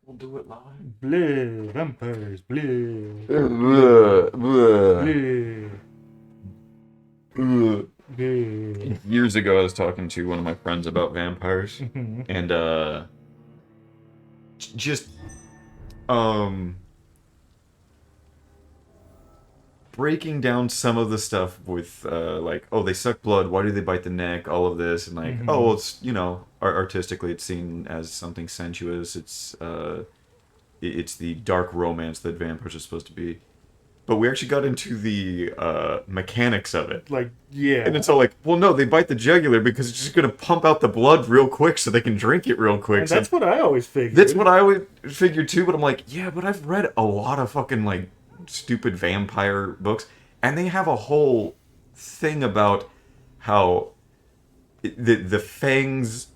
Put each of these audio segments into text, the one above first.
We'll do it live. Bleh, vampires, bleh. Bleh, bleh. Bleh. Bleh. Years ago, I was talking to one of my friends about vampires, and just breaking down some of the stuff with like, oh, they suck blood, why do they bite the neck, all of this, and like, oh, well, it's, you know, artistically it's seen as something sensuous, it's the dark romance that vampires are supposed to be. But we actually got into the mechanics of it. Like, yeah. And it's all like, well, no, they bite the jugular because it's just going to pump out the blood real quick so they can drink it real quick. And that's what I always figured. That's what I would figure too, but I'm like, yeah, but I've read a lot of fucking, like, stupid vampire books, and they have a whole thing about how the fangs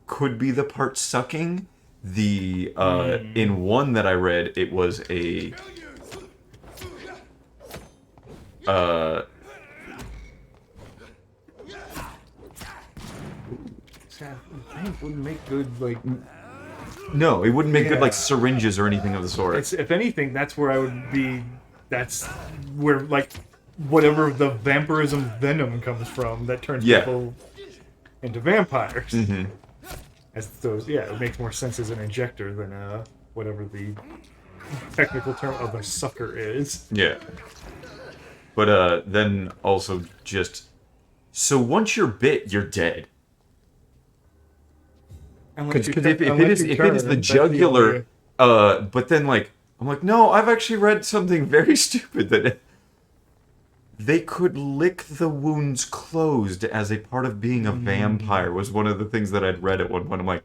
could be the part sucking. In one that I read, it was a Fangs wouldn't make good, like... No, it wouldn't make good, like, syringes or anything of the sort. If anything, that's where I would be... That's where, like, whatever the vampirism venom comes from that turns people into vampires. As those, it makes more sense as an injector than whatever the technical term of a sucker is. Yeah. But then also just... So once you're bit, you're dead. Because if it is the jugular, but then like I'm like, no, I've actually read something very stupid that they could lick the wounds closed as a part of being a vampire was one of the things that I'd read at one point. I'm like,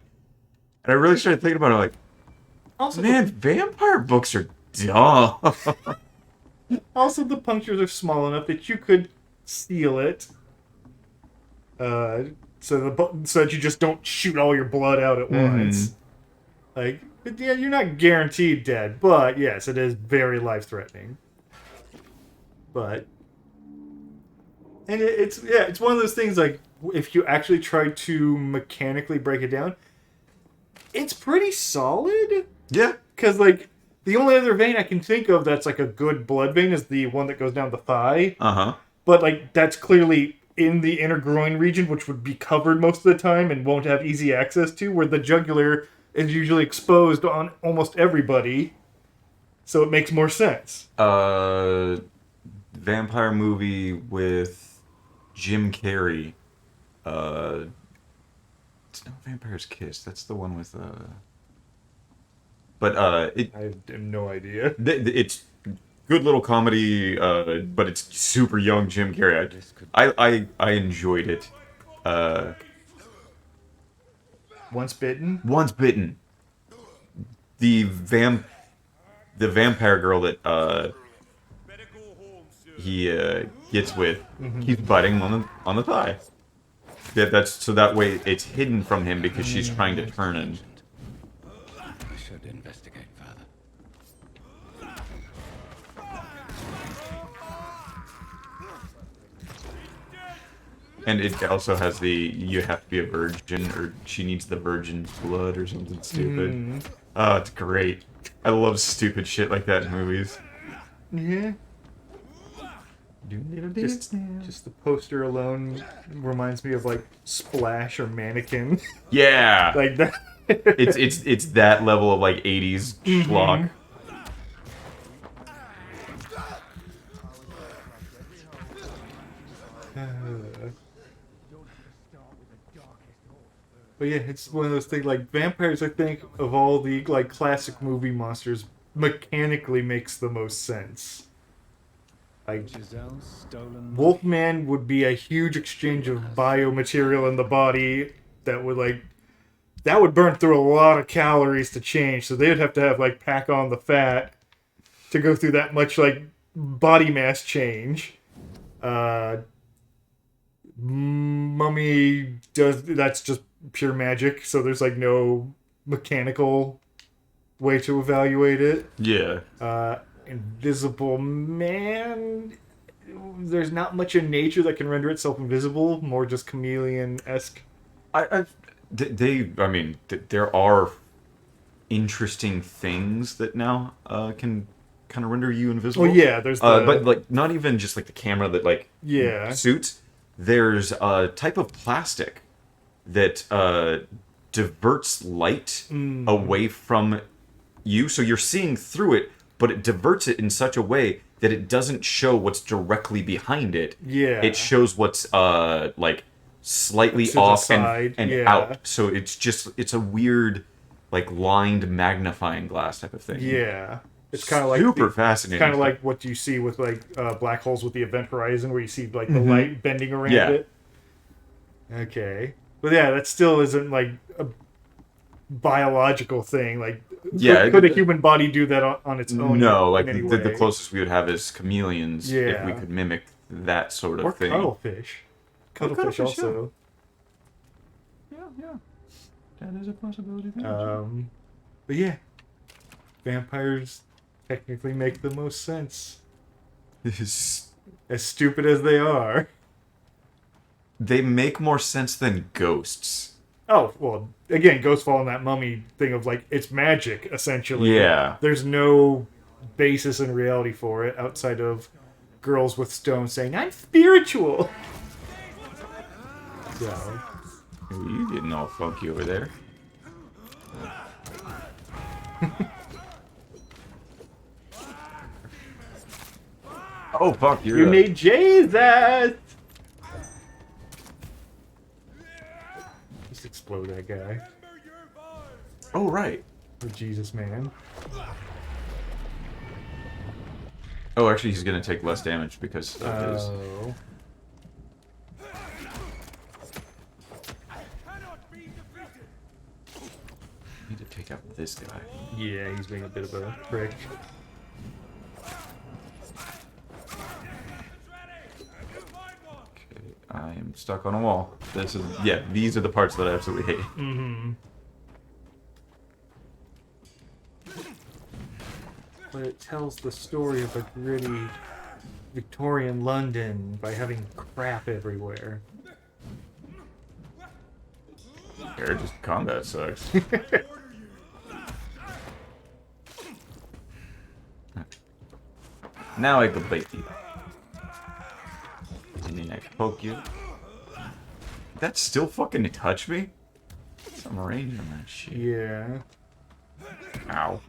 and I really started thinking about it. I'm like, also, man, vampire books are dumb. Also, the punctures are small enough that you could seal it. So that you just don't shoot all your blood out at once. Like, yeah, you're not guaranteed dead, but yes, it is very life-threatening. But, and it's one of those things, like, if you actually try to mechanically break it down, it's pretty solid. Yeah. Because, like, the only other vein I can think of that's, like, a good blood vein is the one that goes down the thigh. But, like, that's clearly in the inner groin region, which would be covered most of the time and won't have easy access to, where the jugular is usually exposed on almost everybody. So it makes more sense. Vampire movie with Jim Carrey. It's not Vampire's Kiss. That's the one with But I have no idea. It's good little comedy, but it's super young Jim Carrey. I enjoyed it. Once Bitten? Once Bitten. The vampire girl that he gets with, he's biting him on the thigh. Yeah, that's so that way it's hidden from him because she's trying to turn him. I should investigate further. And it also has you have to be a virgin, or she needs the virgin's blood or something stupid. Oh, it's great. I love stupid shit like that in movies. Yeah. Just the poster alone reminds me of, like, Splash or Mannequin. Yeah. Like that. it's that level of, like, 80s schlock. But yeah, it's one of those things, like, vampires, I think, of all the, like, classic movie monsters, mechanically makes the most sense. Like, Wolfman would be a huge exchange of biomaterial in the body that would burn through a lot of calories to change, so they'd have to have, like, pack on the fat to go through that much, like, body mass change. Mummy that's just pure magic, so there's, like, no mechanical way to evaluate it. Yeah. Invisible Man, there's not much in nature that can render itself invisible, more just chameleon-esque. I mean, there are interesting things that now can kind of render you invisible. Well, yeah, there's but like not even just like the camera that like Yeah. suits. There's a type of plastic that diverts light away from you, so you're seeing through it, but it diverts it in such a way that it doesn't show what's directly behind it. Yeah. It shows what's like slightly To the off side, and yeah. out. So it's a weird like lined magnifying glass type of thing. Yeah. It's kind of like super fascinating. Kind of like what you see with like black holes with the event horizon, where you see like the light bending around it. Okay, but yeah, that still isn't like a biological thing. Like, could a human body do that on its own? No, like the closest we would have is chameleons. Yeah. If we could mimic that sort of or thing. Cuttlefish. Cuttlefish also. Yeah. That is a possibility. But yeah, vampires technically make the most sense. As stupid as they are. They make more sense than ghosts. Oh, well, again, ghosts fall in that mummy thing of, like, it's magic, essentially. Yeah. There's no basis in reality for it outside of girls with stones saying, I'm spiritual! So... Ooh, you getting all funky over there. Oh, fuck, You need Jesus! Just explode that guy. Oh, right. The Jesus man. Oh, actually, he's gonna take less damage because of his... Oh. I need to take out this guy. Yeah, he's being a bit of a prick. Okay, I am stuck on a wall. This is... Yeah, these are the parts that I absolutely hate. Mm-hmm. But it tells the story of a gritty Victorian London by having crap everywhere. Here, just combat sucks. Now I can bite you. And then I can poke you. That still fucking touch me? Some range on that shit. Yeah. Ow.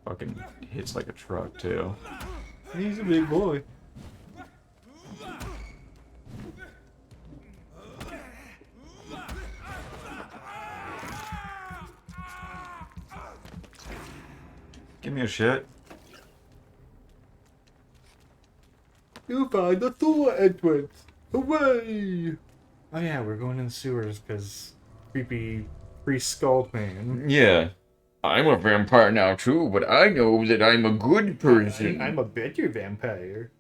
Fucking hits like a truck, too. He's a big boy. Give me a shit. You find the sewer entrance! Hooray! Oh yeah, we're going in the sewers because creepy priest Skull man. Yeah. I'm a vampire now, too, but I know that I'm a good person. I'm a better vampire.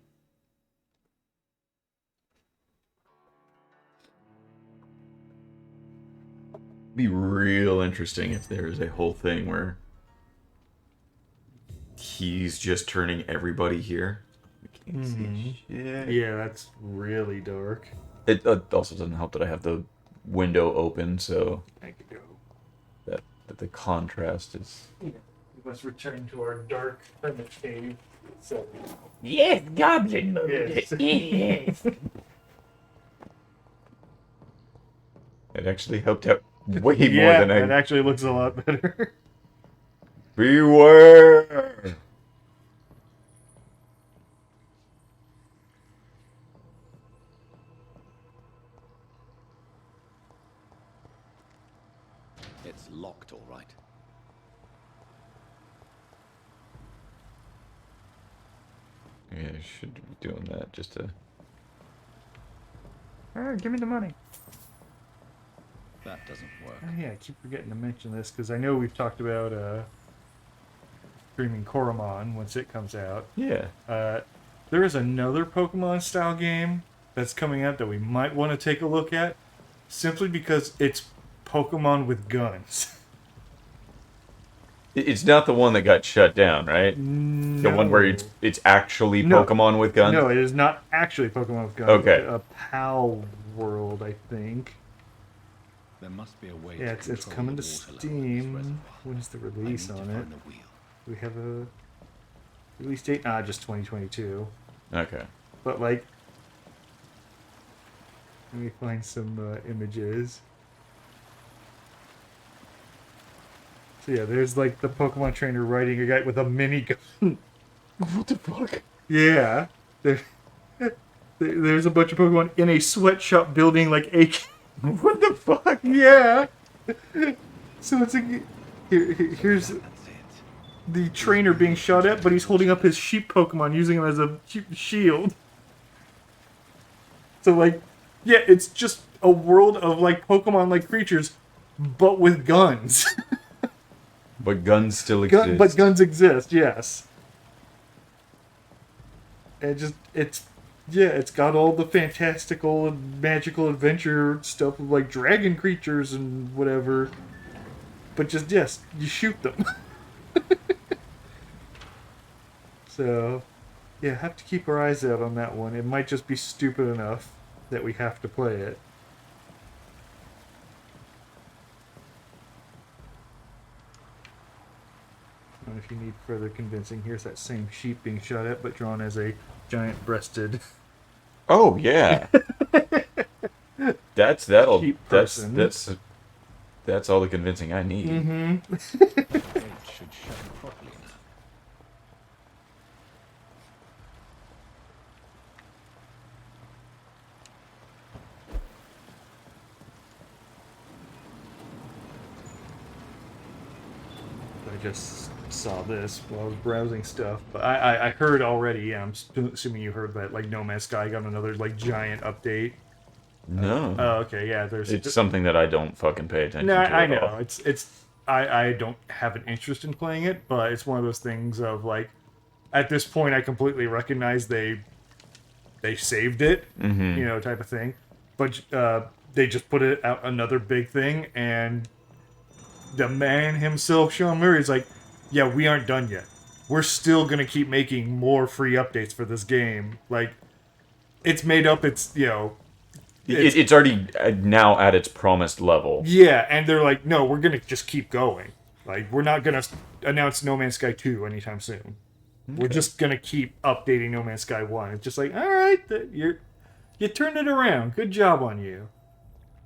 Be real interesting if there is a whole thing where he's just turning everybody here. We can't see shit. Yeah, that's really dark. It also doesn't help that I have the window open, so I could go. that the contrast is... Yeah. We must return to our dark hermit cave. So. Yes, goblin mode. Yes. Yes. It actually helped out way Yeah, more than it I... actually looks a lot better. Beware! It's locked, all right. Yeah, I should be doing that just to... Give me the money. That doesn't work. Oh, yeah, I keep forgetting to mention this because I know we've talked about Screaming Koromon once it comes out. Yeah. There is another Pokemon style game that's coming out that we might want to take a look at simply because it's Pokemon with guns. It's not the one that got shut down, right? No. The one where it's actually No. Pokemon with guns? No, it is not actually Pokemon with guns. Okay. A PAL world, I think. There must be a way Yeah, to it's control coming the to water level in this Steam. reservoir. When's the I need release to on it? find the wheel. We have a release date? Ah, just 2022. Okay. But like, let me find some images. So yeah, there's like the Pokemon trainer riding a guy with a minigun. What the fuck? Yeah, there's a bunch of Pokemon in a sweatshop building like AK. What the fuck? Yeah. So it's like here's That's it. the trainer being shot at, but he's holding up his sheep Pokemon, using him as a shield. So like, yeah, it's just a world of like Pokemon-like creatures, but with guns. But guns still exist. But guns exist, yes. And it's got all the fantastical and magical adventure stuff of like dragon creatures and whatever. But just, yes, you shoot them. So, yeah, have to keep our eyes out on that one. It might just be stupid enough that we have to play it. And if you need further convincing, here's that same sheep being shot at, but drawn as a giant-breasted Oh yeah. sheep person. That's all the convincing I need. Mm-hmm. The gate should shut properly now. I just saw this while I was browsing stuff, but I heard already. Yeah, I'm assuming you heard that like No Man's Sky got another like giant update. No. Oh, okay, yeah. There's It's something that I don't fucking pay attention no, to. I at know all. I don't have an interest in playing it, but it's one of those things of like, at this point, I completely recognize they saved it, you know, type of thing. But they just put it out another big thing, and the man himself, Sean Murray, is like, yeah, we aren't done yet. We're still gonna keep making more free updates for this game. Like, it's made up. It's, you know. It's already now at its promised level. Yeah, and they're like, no, we're gonna just keep going. Like, we're not gonna announce No Man's Sky 2 anytime soon. Okay. We're just gonna keep updating No Man's Sky 1. It's just like, all right, you turned it around. Good job on you.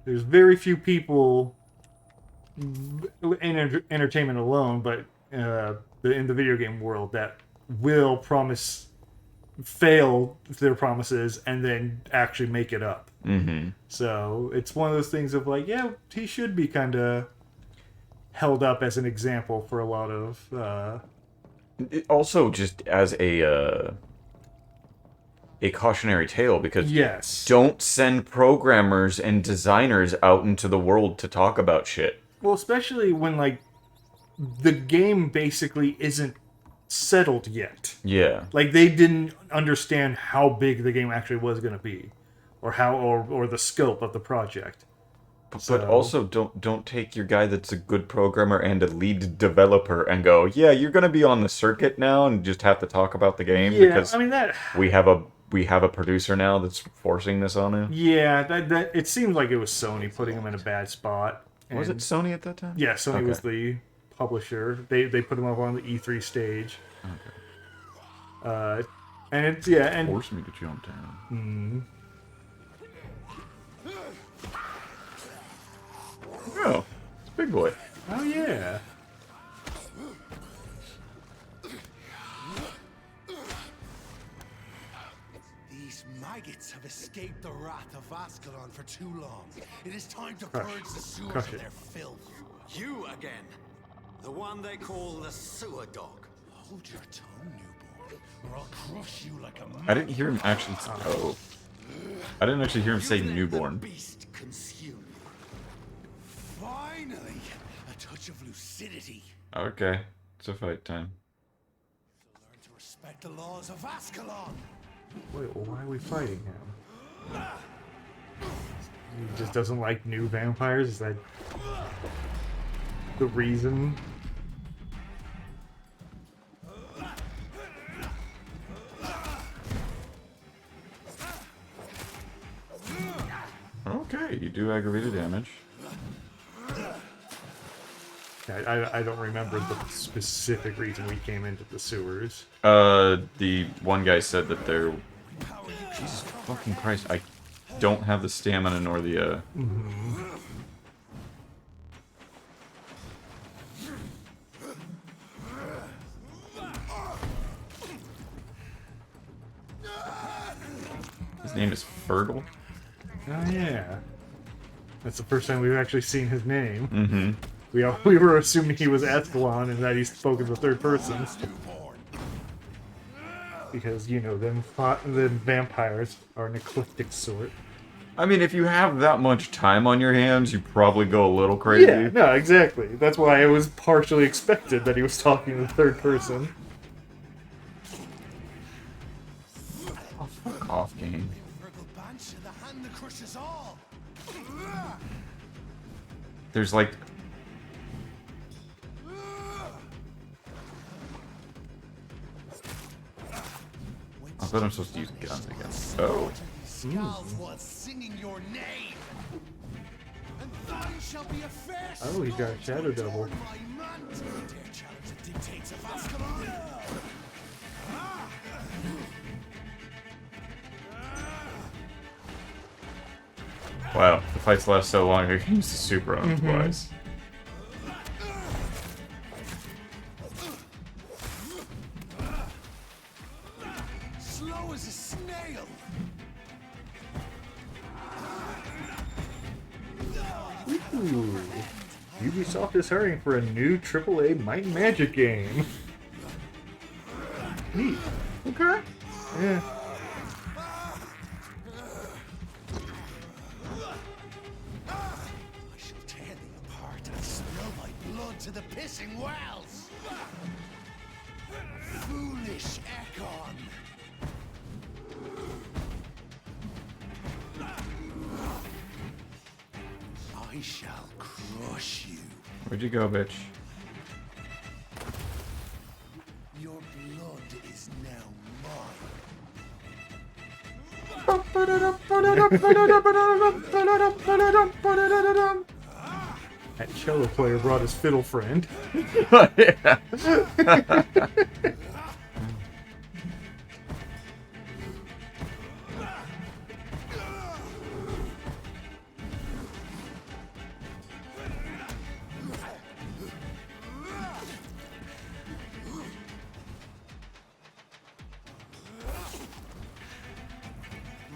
There's very few people in entertainment alone, but in the video game world that will fail their promises and then actually make it up. Mm-hmm. So it's one of those things of like, yeah, he should be kind of held up as an example for a lot of. Also, just as a cautionary tale, because yes, don't send programmers and designers out into the world to talk about shit. Well, especially when like the game basically isn't settled yet. Yeah. Like they didn't understand how big the game actually was going to be, or how or the scope of the project. But also don't take your guy that's a good programmer and a lead developer and go, yeah, you're gonna be on the circuit now and just have to talk about the game because I mean that we have a producer now that's forcing this on him. Yeah, that it seemed like it was Sony putting him in a bad spot. Was it Sony at that time? Yeah, Sony Okay. was the publisher. They put him up on the E3 stage. Okay. And it's and Force me to jump down. Oh, it's a big boy. Oh yeah. These maggots have escaped the wrath of Ascalon for too long. It is time to purge the sewers Crush of it. their filth. You again. The one they call the sewer dog. Hold your tongue, newborn, or I'll crush you like a I didn't hear him actually. Oh, I didn't actually hear him say You let newborn. The beast consume you. Finally, a touch of lucidity. Okay, it's a fight time. Learn to respect the laws of Ascalon. Wait, well, why are we fighting him? He just doesn't like new vampires? Is that the reason? Okay, you do aggravated damage. I don't remember the specific reason we came into the sewers. The one guy said that they're... Jesus fucking Christ, I don't have the stamina nor the, His name is Fergal? Oh yeah, that's the first time we've actually seen his name. Mm-hmm. We were assuming he was Escalon and that he spoke in the third person. Because, you know, them vampires are an eclectic sort. I mean, if you have that much time on your hands, you probably go a little crazy. Yeah, no, exactly. That's why it was partially expected that he was talking in the third person. Oh, fuck off, game. There's like... I thought I'm supposed to use guns again. Oh. Skulls was singing your name. And thine shall be a fair Oh, he's got a shadow double. my mantle. Dare challenge the dictates of Ascalon. Wow, the fights last so long, I can use the super on him twice. Slow as a snail. Ooh. Ubisoft is hurrying for a new AAA Might and Magic game. Neat. Okay. Yeah. I shall tear thee apart and spill my blood to the pissing wells. Foolish Ekon. I shall crush you. Where'd you go, bitch? Your blood is now mine. That cello player brought his fiddle friend. Yeah.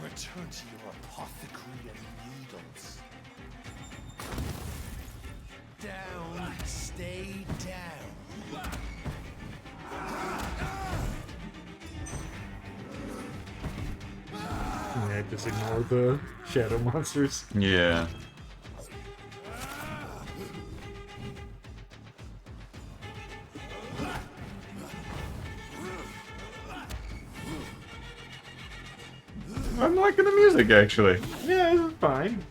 Return to your apothecary and needles. Down, stay down. Yeah, just ignore the shadow monsters. Yeah. I'm liking the music, actually. Yeah, it was fine.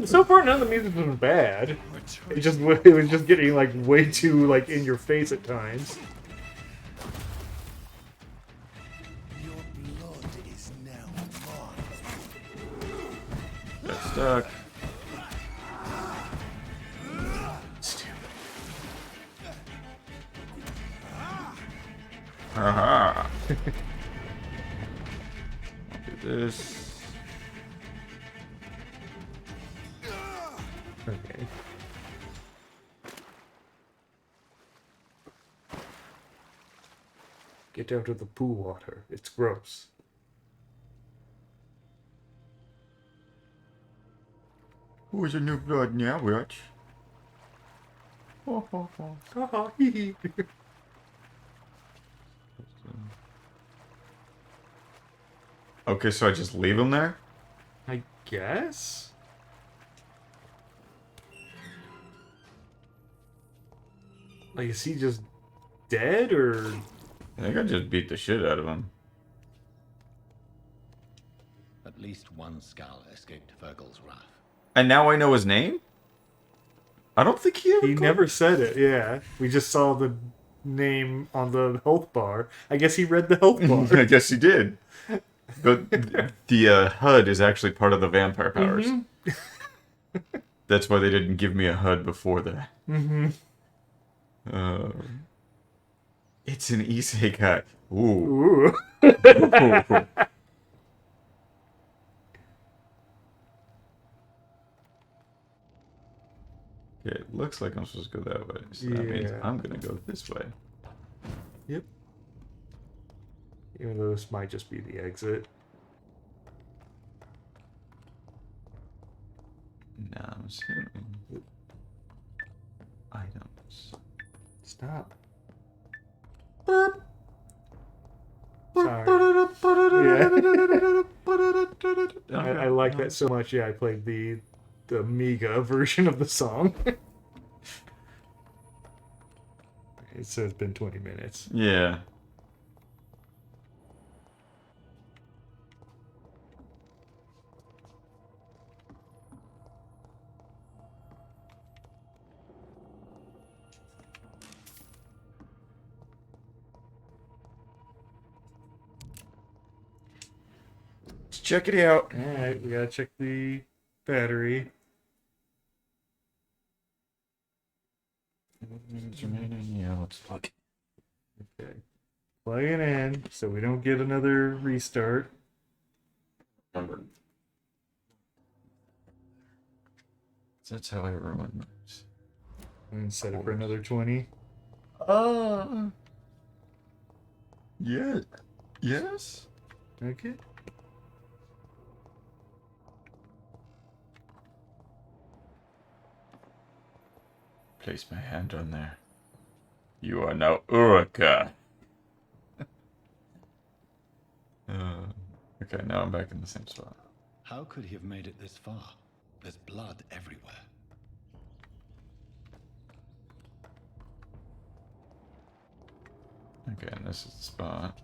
So far, none of the music was bad. It was just getting like way too like in your face at times. Your blood is now mine. Got stuck. Aha. Do this. Okay. Get out of the pool water. It's gross. Who's a new blood now, bitch? Haha, hee hee. Okay, so I just leave him there? I guess? Like, is he just dead, or... I think I just beat the shit out of him. At least one Skal escaped Fergal's wrath. And now I know his name? I don't think he ever He never said it, yeah. We just saw the name on the health bar. I guess he read the health bar. I guess he did. But the HUD is actually part of the vampire powers. That's why they didn't give me a HUD before that. It's an isekai. Ooh. Ooh. Okay, it looks like I'm supposed to go that way. So that means Yeah. I'm gonna go this way. Yep. Even though this might just be the exit. Now I'm assuming. Items. Stop. Burp. Sorry. I like that so much. Yeah, I played the Amiga version of the song. So it's been 20 minutes. Yeah. Let's check it out. Alright, we gotta check the battery. Yeah, let's plug. Okay. Plug it in so we don't get another restart. That's how everyone moves. And set it for another 20. Yeah. Yes. Okay. Place my hand on there. You are now Uraka. Okay, now I'm back in the same spot. How could he have made it this far? There's blood everywhere. Okay, and this is the spot.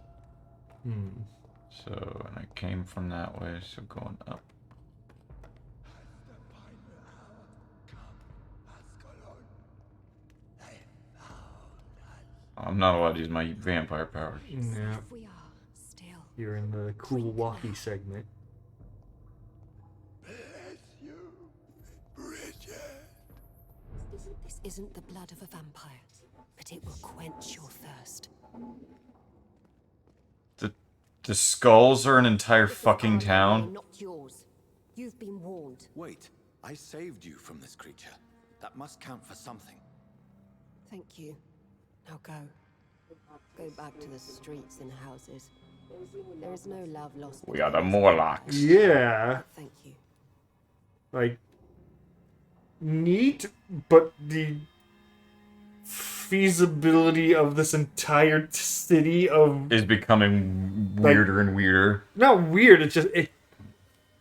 So, and I came from that way, so going up. I'm not allowed to use my vampire powers. Yeah. We are still. You're in the cool walkie segment. This isn't the blood of a vampire, but it will quench your thirst. The skulls are an entire fucking They're town. not yours. You've been warned. Wait, I saved you from this creature. That must count for something. Thank you. Now go. Go back to the streets and houses. There is no love lost. We are the Morlocks. Yeah. Thank you. Like, neat, but the feasibility of this entire city of Is becoming weirder and weirder. not weird. It's just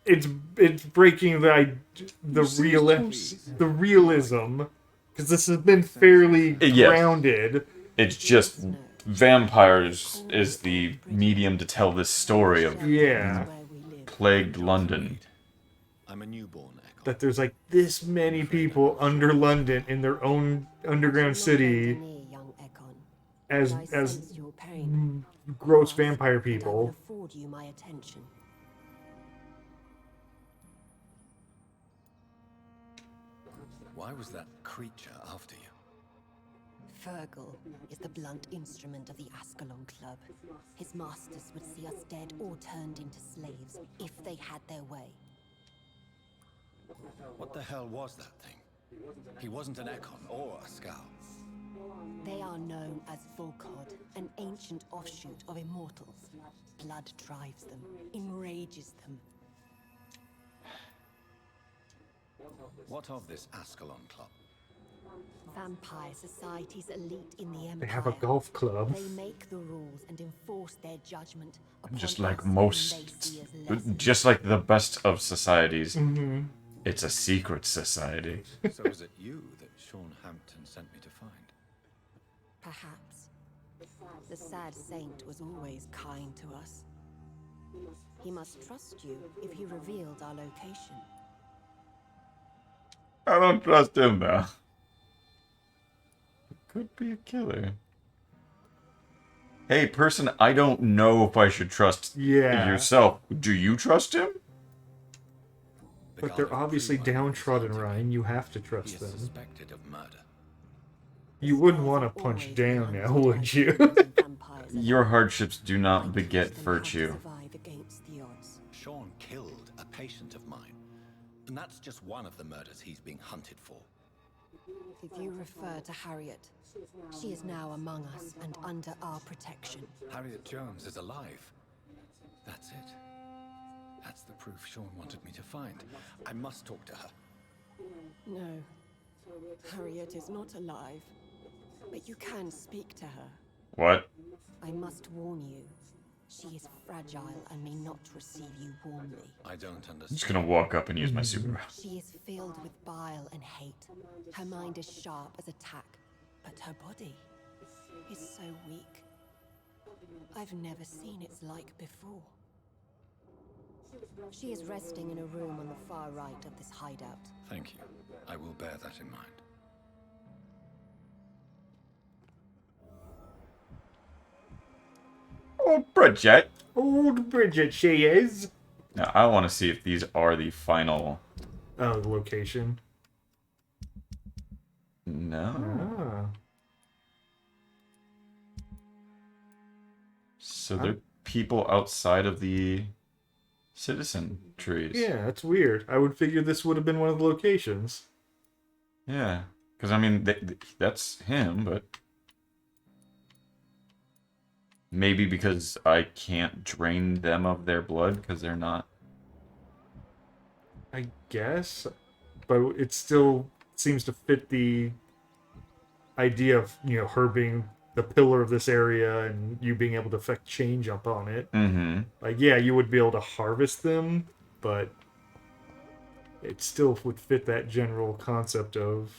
it's breaking the realism because this has been fairly Yes. grounded. It's just vampires is the medium to tell this story of Yeah, Where we live. plagued London. I'm a newborn echo. that there's like this many people under London in their own underground city Near young Ekon. as I as sense your pain. gross vampire And I will people. afford you my attention. Why was that creature after you? Fergal is the blunt instrument of the Ascalon Club. His masters would see us dead or turned into slaves if they had their way. What the hell was that thing? He wasn't an Ekon or a Skal. They are known as Volkod, an ancient offshoot of immortals. Blood drives them, enrages them. What of this Ascalon Club? Vampire society's elite in the Empire. They have a golf club. They make the rules and enforce their judgment upon Just like us whom most, they see as less just like the best of societies, Mm-hmm. it's a secret society. So was it you that Sean Hampton sent me to find? Perhaps. The sad saint was always kind to us. He must trust you if he revealed our location. I don't trust him though. Could be a killer. Hey, person, I don't know if I should trust Yeah. yourself. Do you trust him? The But guard they're of obviously Prima downtrodden, Consulting. Ryan. You have to He trust is them. suspected of murder. You wouldn't Scars want to have punch always down been now, hunted would by you? humans and vampires Your alike. hardships do I not teach beget them how to virtue. survive against the odds. Sean killed a patient of mine. And that's just one of the murders he's being hunted for. If you refer to Harriet, she is now among us and under our protection. Harriet Jones is alive. That's it. That's the proof Sean wanted me to find. I must talk to her. No, Harriet is not alive, but you can speak to her. What? I must warn you, she is fragile and may not receive you warmly. I don't I'm understand. just gonna walk up and use my super. She is filled with bile and hate. Her mind is sharp as a tack, but her body is so weak. I've never seen its like before. She is resting in a room on the far right of this hideout. Thank you. I will bear that in mind. Oh, Bridget. Old Bridget, she is. Now, I want to see if these are the final. Oh, the location. No. Ah. So they're people outside of the citizen trees. Yeah, that's weird. I would figure this would have been one of the locations. Yeah. Because, I mean, that's him, but. Maybe because I can't drain them of their blood because they're not. I guess. But it still seems to fit the idea of, her being the pillar of this area and you being able to affect change upon it. Mm-hmm. Like, yeah, you would be able to harvest them, but it still would fit that general concept of...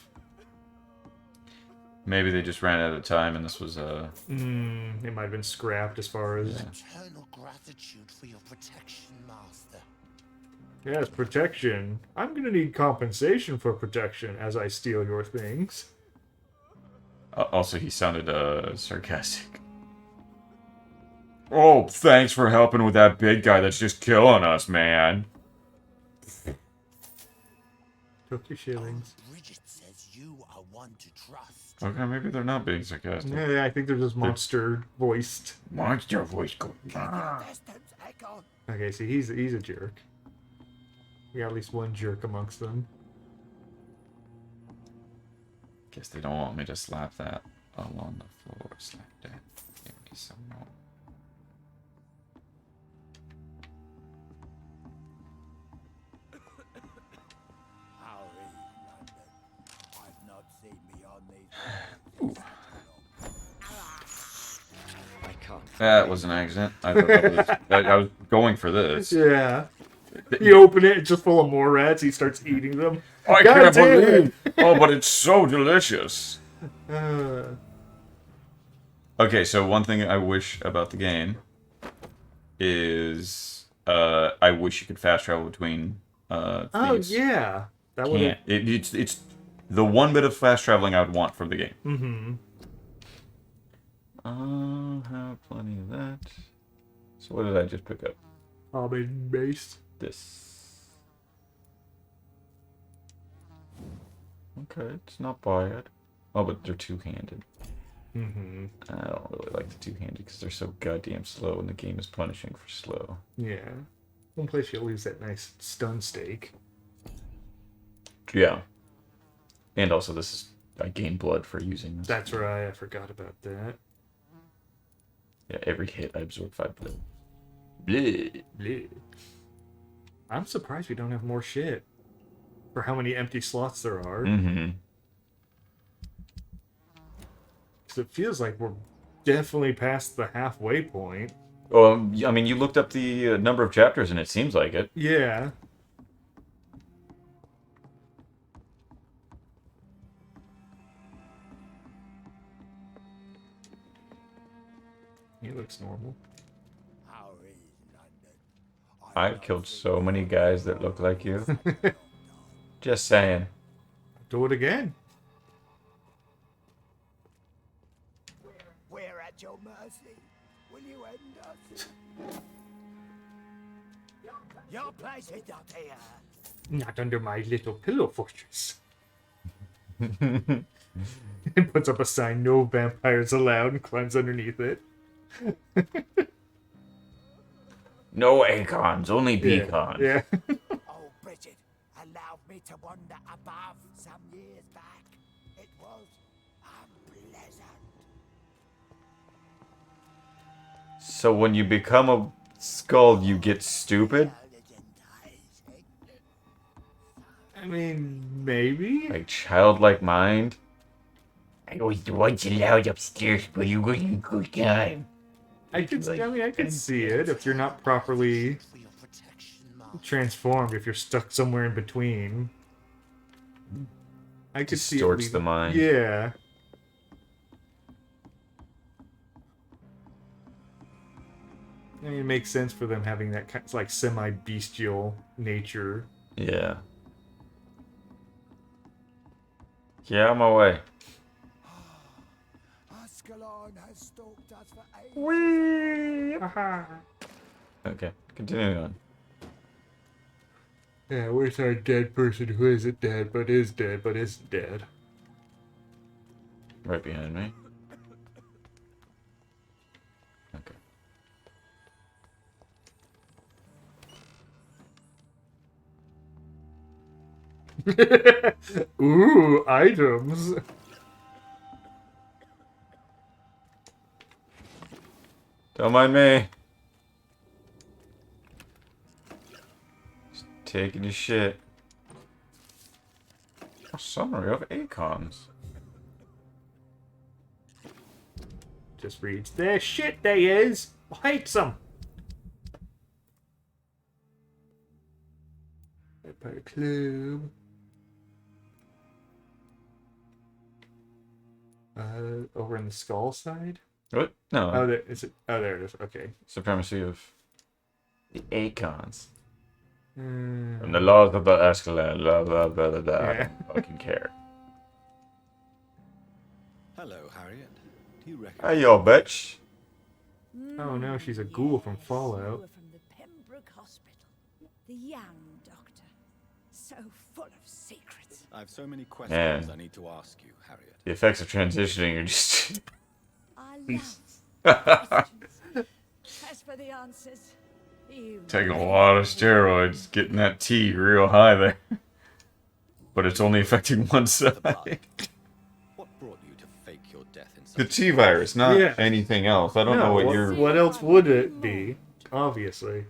Maybe they just ran out of time and this was it might have been scrapped as far as... Eternal gratitude for your protection, Master. Yes, protection. I'm gonna need compensation for protection as I steal your things. Also, he sounded sarcastic. Oh, thanks for helping with that big guy that's just killing us, man. Took your shillings. Bridget says you are one to trust. Okay, maybe they're not being sarcastic. Yeah, I think they're just monster voiced. Monster voice going. Distance echo. Okay, see, he's a jerk. We got at least one jerk amongst them. Guess they don't want me to slap that along the floor. Slap that. Give me some more. I've not seen me on these. I can't. That was an accident. I thought I was going for this. Yeah. You open it, it's just full of more rats. He starts eating them. I God can't damn it. believe. Oh, but it's so delicious. Okay, so one thing I wish about the game is I wish you could fast travel between Oh, thieves. yeah. That would Can't. It's the one bit of fast traveling I would want from the game. Mm-hmm. Have plenty of that. So what did I just pick up? Almond based. This. Okay, it's not bad. Oh, but they're two-handed. Mm-hmm. I don't really like the two-handed because they're so goddamn slow and the game is punishing for slow. Yeah. One place you'll lose that nice stun steak. Yeah. And also this is... I gain blood for using this. That's right, I forgot about that. Yeah, every hit I absorb 5 blood. Bleh. Bleh. I'm surprised we don't have more shit. For how many empty slots there are. Mm-hmm. Because it feels like we're definitely past the halfway point. Well, I mean, you looked up the number of chapters and it seems like it. Yeah. He looks normal. How is London? I've killed so many guys that look like you. Just saying. Do it again. We're at your mercy. Will you end us? Your place is not here. Not under my little pillow fortress. And puts up a sign, "No vampires allowed," and climbs underneath it. No Acons, only Beacons. Yeah. Oh, Bridget allowed me to wander above some years back. It was unpleasant. So when you become a skull, you get stupid? I mean, maybe. Like childlike mind? I was the ones allowed upstairs, but you wasn't a good time. I can see it if you're not properly For your protection, Mom. transformed. If you're stuck somewhere in between, I could see it Distorts the mind. Yeah. I mean, it makes sense for them having that kind of, like, semi-bestial nature. Yeah. Yeah, I'm away. Ascalon has stalked us for ages. Whee! Aha! Okay, continuing on. Yeah, where's our dead person who isn't dead but isn't dead? Right behind me. Okay. Ooh, items. Don't mind me. Just taking your shit. A summary of Acons. Just reads, "There's shit they is. I hate some." Vampire Club. Over in the Skull side? What? No. Oh, there is it. Oh, there it is. Okay. Supremacy of the Acons. Mm, And the laws of the Escalade. Blah, blah, blah, blah, blah. I Yeah. don't fucking care. Hello, Harriet. Do you reckon? Hey, yo, bitch. Oh no, she's a ghoul from Fallout. From the Pembroke Hospital. The young doctor. So full of secrets. I have so many questions Man. I need to ask you, Harriet. The effects of transitioning are just... I love questions. As for the answers, you taking a lot of steroids, getting that T real high there. But it's only affecting one The side. blood. What brought you to fake your death in such The T virus, not Yeah. anything else. I don't know what you're... What else would it be? Obviously.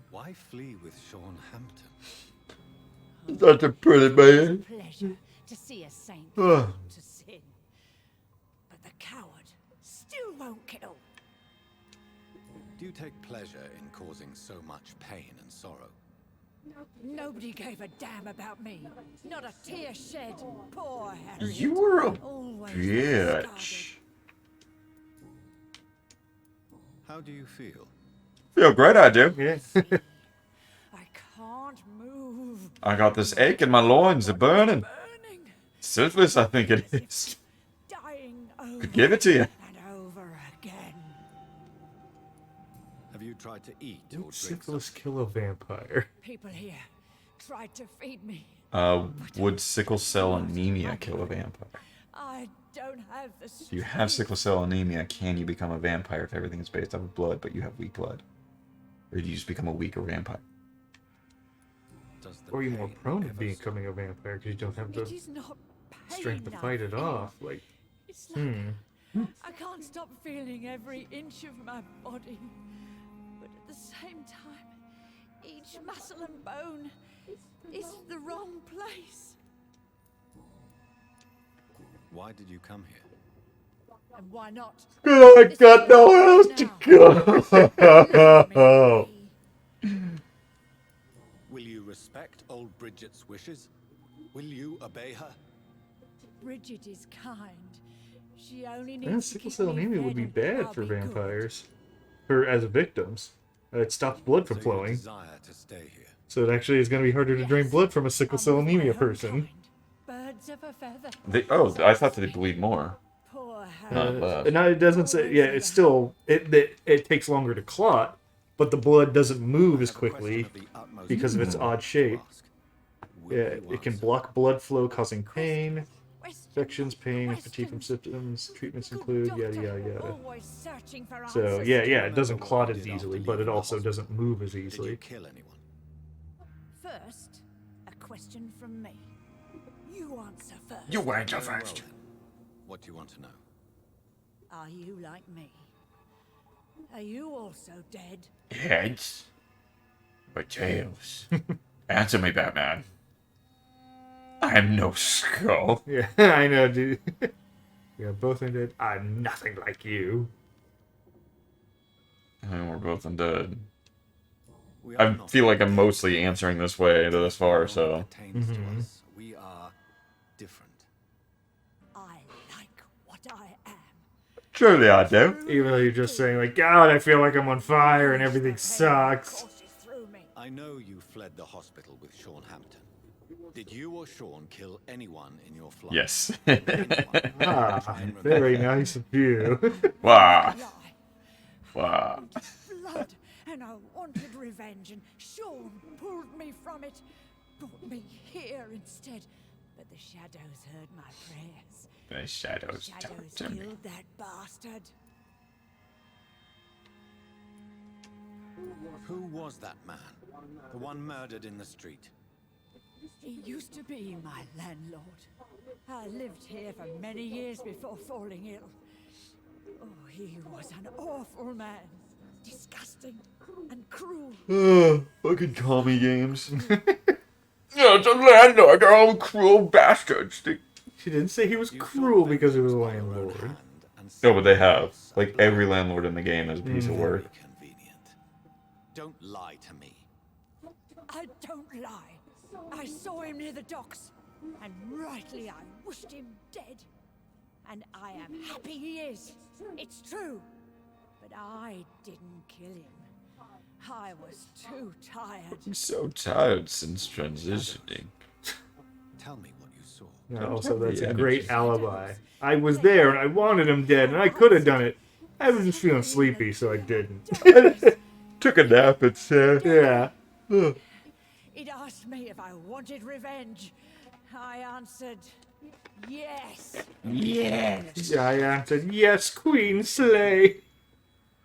Why flee with Sean Hampton? Such a pretty man. pleasure to see a saint Ugh. fall to sin. But the coward still won't kill. Do you take pleasure in causing so much pain and sorrow? Nobody gave a damn about me. Not a tear shed. Poor Harriet. You were a Always bitch. How do you feel? Feel great, I do. Yeah. I can't move. I got this ache in my loins, they're burning. Burning. Syphilis, I think it is. Dying over Could give it to you. and over again. Have you tried to eat or drink Syphilis something? kill a vampire. People here tried to feed me. Would sickle cell anemia kill a vampire? I don't have the If you have sickle cell anemia, can you become a vampire if everything is based off of blood, but you have weak blood? Or do you just become a weaker vampire? Does the Or are you more pain prone to ever becoming a vampire because you don't have It the is not pain strength to I fight it feel. off? Like, It's like I can't stop feeling every inch of my body. But at the same time, each muscle and bone is the wrong place. Why did you come here? And why not? I got nowhere else to go. Will you respect old Bridget's wishes? Will you obey her? Bridget is kind. She only needs yeah, to sickle keep cell me anemia would fed be and bad I'll for be good. vampires. Or as victims. It stops blood from So you flowing. desire to stay here. So it actually is going to be harder to drain Yes. blood from a sickle cell I'm of anemia my own person. kind. Birds of a feather. I thought they bleed more. Poor Not Harry. less. No, it doesn't say. Yeah, it's still it takes longer to clot, but the blood doesn't move as I have a question quickly of the utmost because of its importance odd shape. to ask. Will Yeah, you it can answer? block blood flow, causing pain. Where's infections, pain, and fatigue from symptoms. Treatments include yada yada yada. Always searching for So answers. yeah, it Remember doesn't what clot you as did easily, after but it leaving the also hospital? doesn't move as Did you easily. kill anyone? First, a question from me. You answer first. You answer Very well, first. then. What do you want to know? Are you like me? Are you also dead? Heads. But tails. Answer me, Batman. I'm no skull. Yeah, I know, dude. Yeah, both undead. I'm nothing like you. And we're both undead. We I are not feel like I'm dead. mostly answering this way to this far, so. Pertains to us. We are different. I like what I am. Truly, I do. Even though you're just saying like, God, I feel like I'm on fire and everything sucks. Courses through me. I know you fled the hospital with Sean Hampton. Did you or Sean kill anyone in your flight? Yes. Anyone? Ah, very nice of you. Wow. Lie. Wow. Blood, and I wanted revenge, and Sean pulled me from it, brought me here instead. But the shadows heard my prayers. The shadows Shadows talk to me. killed that bastard. Who was that man? The one murdered in the street? He used to be my landlord. I lived here for many years before falling ill. Oh, he was an awful man. Disgusting and cruel. Fucking commie games. No, the landlord are all cruel bastards. She didn't say he was You cruel thought because he was a vengeance by your own landlord. hand and No, but they have. sacrifice Like, and every blood. landlord in the game is a piece of work. Very convenient. Don't lie to me. I don't lie. I saw him near the docks, and rightly I wished him dead. And I am happy he is. It's true. But I didn't kill him. I was too tired. I'm so tired since transitioning. Tell me what you saw. Yeah, also, that's Yeah. a great alibi. I was there and I wanted him dead and I could have done it. I was just feeling sleepy, so I didn't. Took a nap instead. Yeah. It asked me if I wanted revenge. I answered, yes. Yes. I answered, yes, Queen Slay.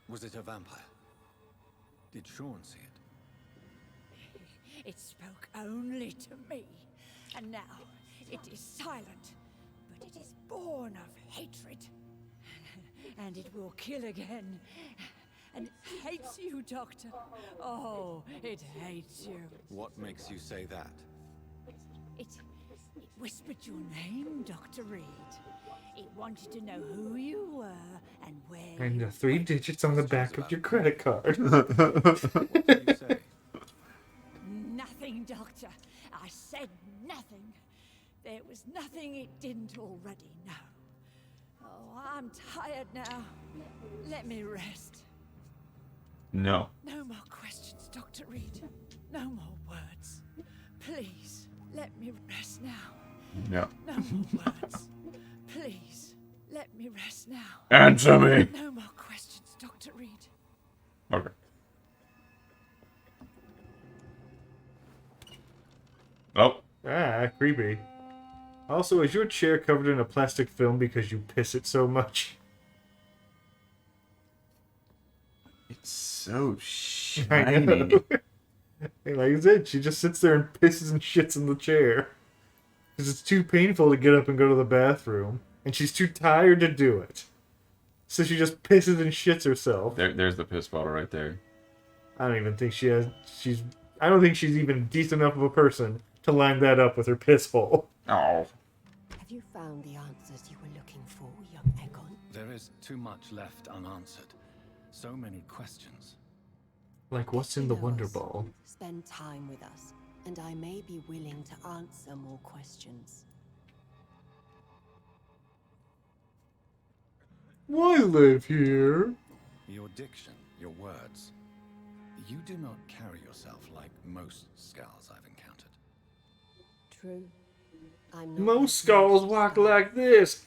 Was it a vampire? Did Sean see it? It spoke only to me. And now it is silent, but it is born of hatred. And it will kill again. And it hates you, Doctor. Oh, it hates you. What makes you say that? It whispered your name, Dr. Reed. It wanted to know who you were and where And you the 3 digits on the back of your credit card. What did you say? Nothing, Doctor. I said nothing. There was nothing it didn't already know. Oh, I'm tired now. Let me rest. No. No more questions, Dr. Reed. No more words. Please, let me rest now. No. No more words. Please, let me rest now. Answer me. No more questions, Dr. Reed. Okay. Oh. Ah, creepy. Also, is your chair covered in a plastic film because you piss it so much? It's so I shiny. know. Hey, like I said, she just sits there and pisses and shits in the chair. Because it's too painful to get up and go to the bathroom. And she's too tired to do it. So she just pisses and shits herself. There's the piss bottle right there. I don't even think I don't think she's even decent enough of a person to line that up with her piss hole. Oh. Have you found the answers you were looking for, young Egon? There is too much left unanswered. So many questions. Like, what's in the You know Wonder us. Ball? Spend time with us, and I may be willing to answer more questions. Why live here? Your diction, your words. You do not carry yourself like most Skals I've encountered. True. I'm not Most like skulls most walk skulls. like this.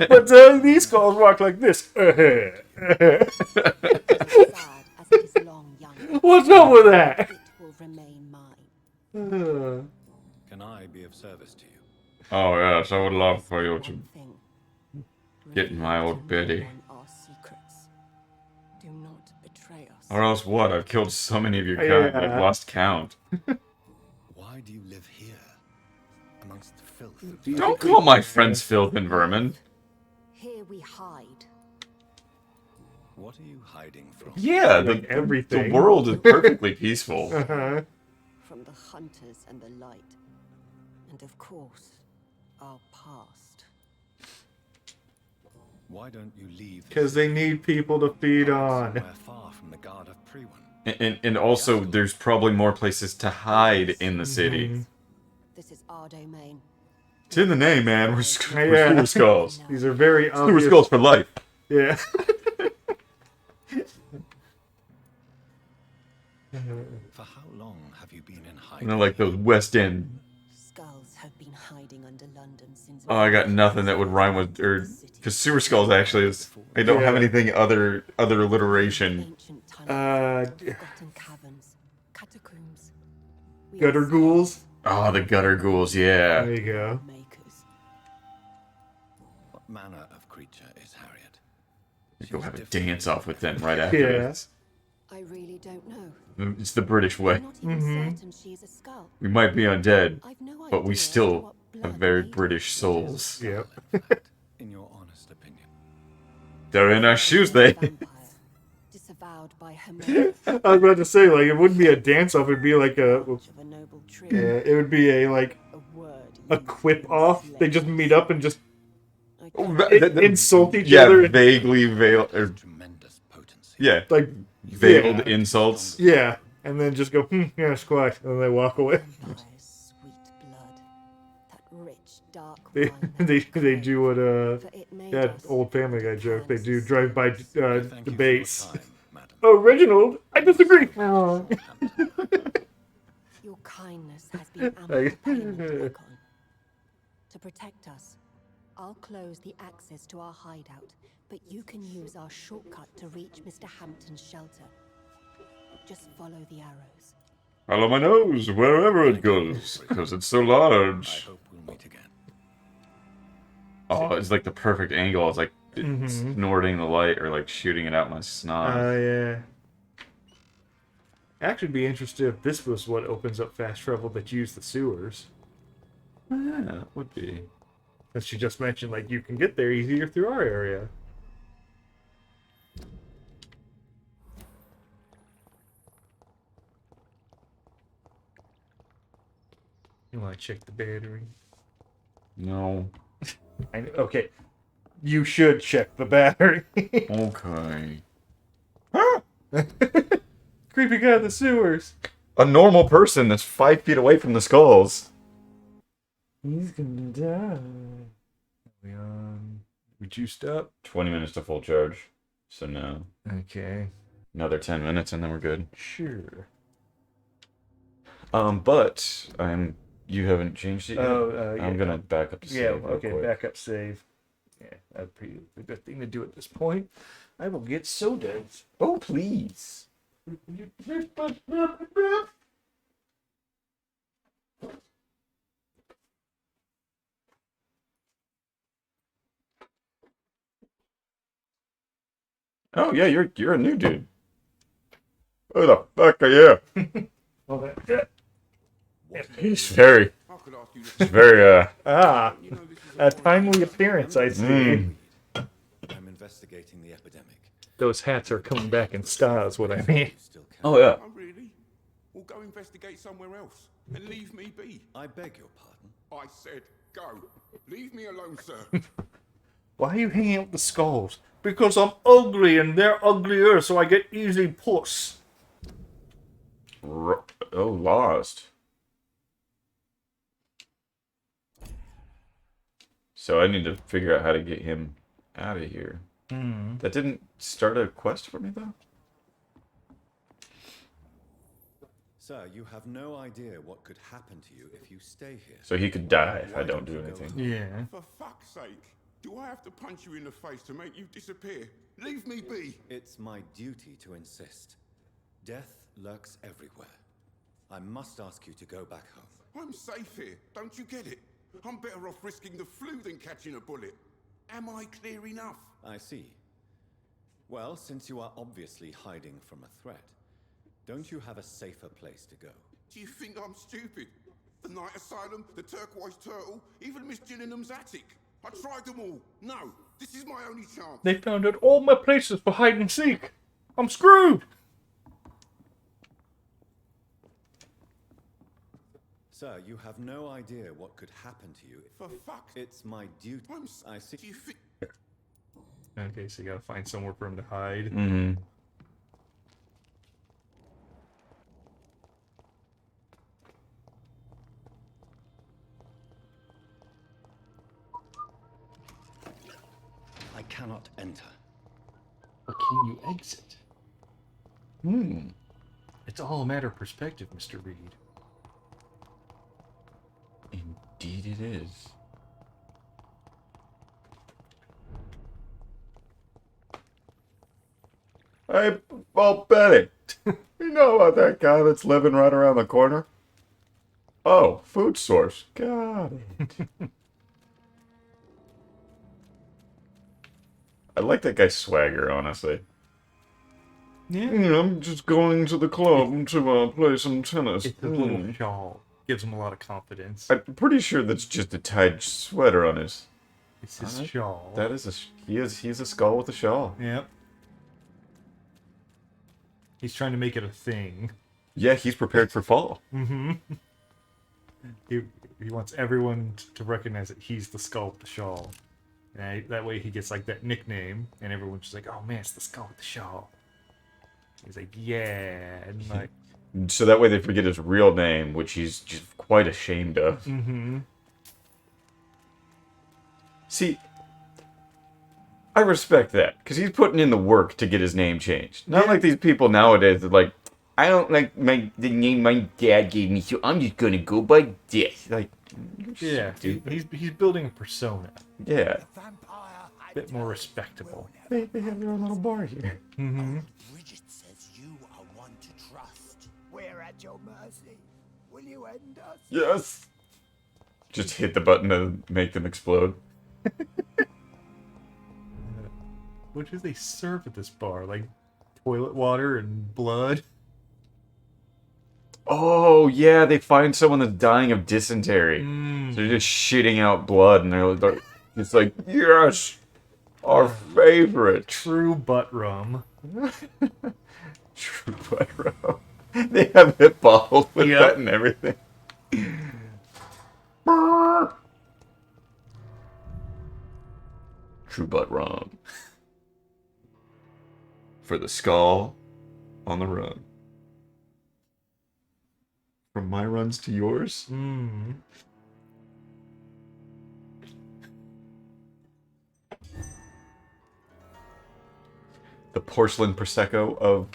But these skulls walk like this. Sad as it is long, young. What's up with that? It will remain mine. Can I be of service to you? Oh, Yes, I would love for you to One thing. get in my old Reveal to Betty. no one our secrets. Do not betray us. Or else what? I've killed so many of your kind, I've lost count. Why do you live here? Amongst the filth. Don't call my friends filth and vermin. Here we hide. What are you hiding from? Yeah, Like the everything. world is perfectly peaceful. From the hunters and the light. And of course, our past. Why don't you leave? Because they need people to feed on. Somewhere far from the guard of Priwen. And also, there's probably more places to hide in the city. This is our domain. It's in the name, man. We're Yeah. sewer skulls. These are very Sewer obvious. skulls for life. Yeah. For how long have you been in And hiding? they're like those West End. Skulls have been hiding under London since. Oh, I got nothing that would rhyme with, or because sewer skulls actually is. I don't have Yeah. anything other alliteration. Ancient tunnels, Uh, forgotten caverns, catacombs. We gutter are ghouls. Oh, the gutter ghouls, yeah. There you go. makers. What manner of creature is Harriet? Go She's have a different dance from off with the them right after Yeah. this. I really don't know. It's the British way. I'm not even certain she's a skull. We might be undead, I've no but we idea still what have blood very made of. British souls. Yep. in fact, in your honest opinion. They're in our shoes, they. Vampire, disavowed by Hermione, I was about to say, like, it wouldn't be a dance off. It'd be like a. of a noble tree. It would be a like A word. a used quip in off. They just slayings. meet up and just I Oh, can't- insult each Yeah, other. vaguely veiled, or Tremendous potency. yeah, Like veiled yeah. insults. Yeah, and then just go, yeah, squash, and then they walk away. Vampire's sweet blood, that rich dark They wine that they, we they crave, do what for it made that us old Family Guy joke. They do hands drive by Thank you for your debates. time, madam. Oh, Reginald, I disagree. Your kindness has been ample payment, Ekon. To protect us, I'll close the access to our hideout, but you can use our shortcut to reach Mr. Hampton's shelter. Just follow the arrows. Follow my nose wherever it goes, because it's so I large. hope we'll meet again. Oh, it's like the perfect angle. It's like snorting the light or like shooting it out my snot. Yeah. Actually, be interested if this was what opens up fast travel that use the sewers. Yeah, that would be. As she just mentioned, like you can get there easier through our area. You want to check the battery? No. Okay. You should check the battery. Okay. Creepy guy in the sewers. A normal person that's 5 feet away from the skulls. He's gonna die. We juiced up. 20 minutes to full charge. So no. Okay. Another 10 minutes and then we're good. Sure. But you haven't changed it yet. Yeah. I'm gonna back up to save Yeah, real okay, quick. backup save. Yeah, that'd be a good thing to do at this point. I will get sodas. Oh, please. Oh yeah, you're a new dude. Who the fuck are you? Well, that, He's very, a timely appearance, I see. I'm investigating the epidemic. Those hats are coming back in style, is what I mean. You still can. Oh yeah. Oh, really? Well, go investigate somewhere else and leave me be. I beg your pardon. I said go. Leave me alone, sir. Why are you hanging out with the skulls? Because I'm ugly and they're uglier, so I get easy puss. Oh, lost. So I need to figure out how to get him out of here. That didn't start a quest for me though. Sir, you have no idea what could happen to you if you stay here. So he could die if I don't do anything. Yeah. For fuck's sake. Do I have to punch you in the face to make you disappear? Leave me be. It's my duty to insist. Death lurks everywhere. I must ask you to go back home. I'm safe here. Don't you get it? I'm better off risking the flu than catching a bullet. Am I clear enough? I see. Well, since you are obviously hiding from a threat, don't you have a safer place to go? Do you think I'm stupid? The Night Asylum, the Turquoise Turtle, even Miss Gillingham's attic. I tried them all. No, this is my only chance. They found out all my places for hide and seek. I'm screwed. Sir, you have no idea what could happen to you. For fuck's It's my duty. I see. Do you think... Okay, so you gotta find somewhere for him to hide. Mm-hmm. I cannot enter. But can you exit? It's all a matter of perspective, Mr. Reed. Indeed it is. Hey, well, Betty, you know about that guy that's living right around the corner? Oh, food source. Got it. I like that guy's swagger, honestly. Yeah. I'm just going to the club to play some tennis. It's a little shawl. Gives him a lot of confidence. I'm pretty sure that's just a tied sweater on his. It's his shawl. That is he's a skull with a shawl. Yep. He's trying to make it a thing. Yeah, he's prepared for fall. Mm-hmm. He wants everyone to recognize that he's the skull with the shawl. And that way he gets like that nickname, and everyone's just like, "Oh man, it's the skull with the shawl." He's like, "Yeah," and like. So that way they forget his real name, which he's just quite ashamed of. Mm-hmm. See, I respect that, because he's putting in the work to get his name changed. Not like these people nowadays that like, I don't like the name my dad gave me, so I'm just gonna go by this. Like, yeah, he's building a persona. Yeah. A bit more respectable. They have their own little bar here. Mm-hmm. Bridget says you are one to trust. We're at your mercy. Will you end us? Yes. Just hit the button to make them explode. What do they serve at this bar? Like toilet water and blood? Oh, yeah, they find someone that's dying of dysentery. So they're just shitting out blood, and they're it's like, yes, our favorite. True butt rum. True butt rum. They have it bottled with that and everything. True butt rum. For the skull on the run. From my runs to yours? The porcelain prosecco of...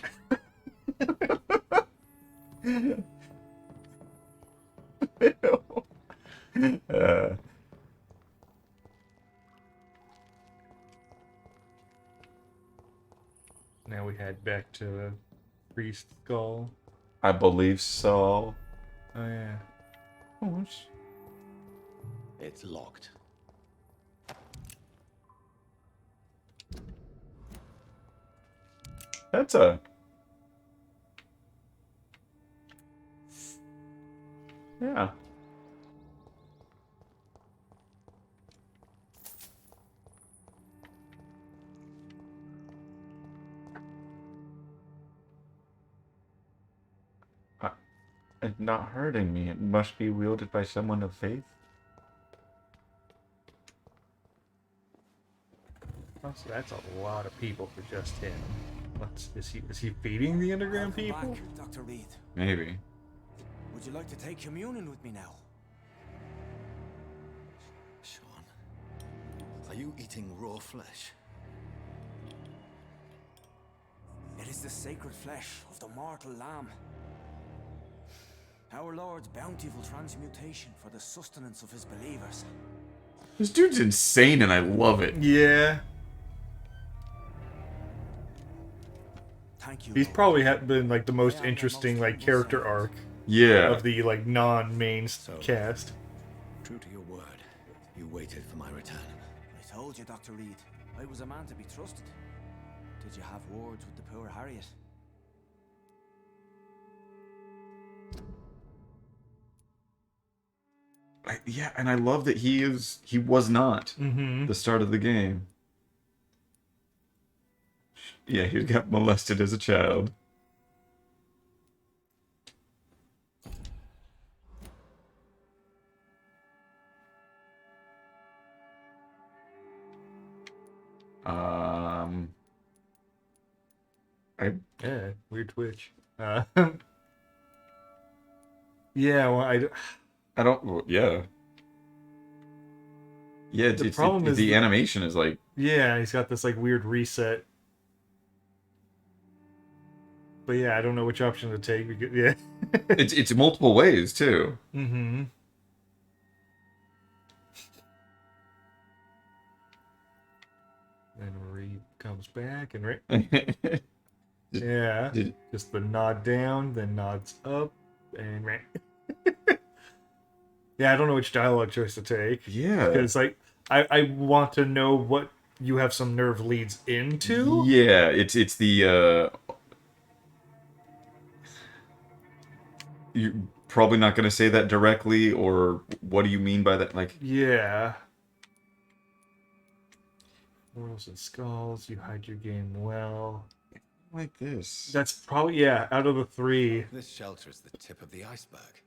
Now we head back to Priest Skull. I believe so. Oh yeah. Oh, it's locked. That's a... Yeah. It's not hurting me. It must be wielded by someone of faith. Oh, so that's a lot of people for just him. Is he feeding the underground people? Back, Dr. Reed. Maybe. Would you like to take communion with me now? Sean, are you eating raw flesh? It is the sacred flesh of the mortal lamb. Our Lord's bountiful transmutation for the sustenance of his believers. This dude's insane and I love it. Yeah. Thank you. He's probably been like the most interesting like character arc. Yeah. Of the like non-main cast. True to your word. waited for my return. I told you, Dr. Reed, I was a man to be trusted. Did you have words with the poor Harriet? Yeah, and I love that he was not the start of the game. Yeah, he got molested as a child. Yeah, weird twitch. Yeah, well, I don't. Yeah. Yeah, The problem is the the- animation is like. yeah, he's got this like weird reset. But yeah, I don't know which option to take. Because, yeah. It's multiple ways too. Mm-hmm. Then Reed comes back and yeah, just the nod down, then nods up, and yeah, I don't know which dialogue choice to take. Yeah, because like I want to know what you have some nerve leads into. Yeah, it's the. You're probably not going to say that directly, or what do you mean by that? Like, yeah. Morals and skulls, you hide your game well. Like this. That's probably, yeah, out of the three. This shelter is the tip of the iceberg.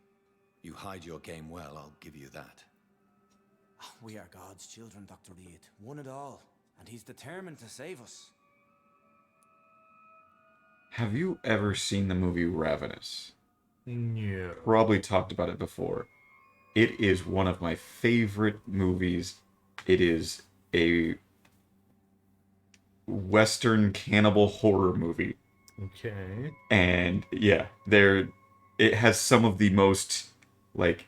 You hide your game well, I'll give you that. We are God's children, Dr. Reed. One and all. And he's determined to save us. Have you ever seen the movie Ravenous? No. Probably talked about it before. It is one of my favorite movies. It is a Western cannibal horror movie. Okay. And yeah, it has some of the most like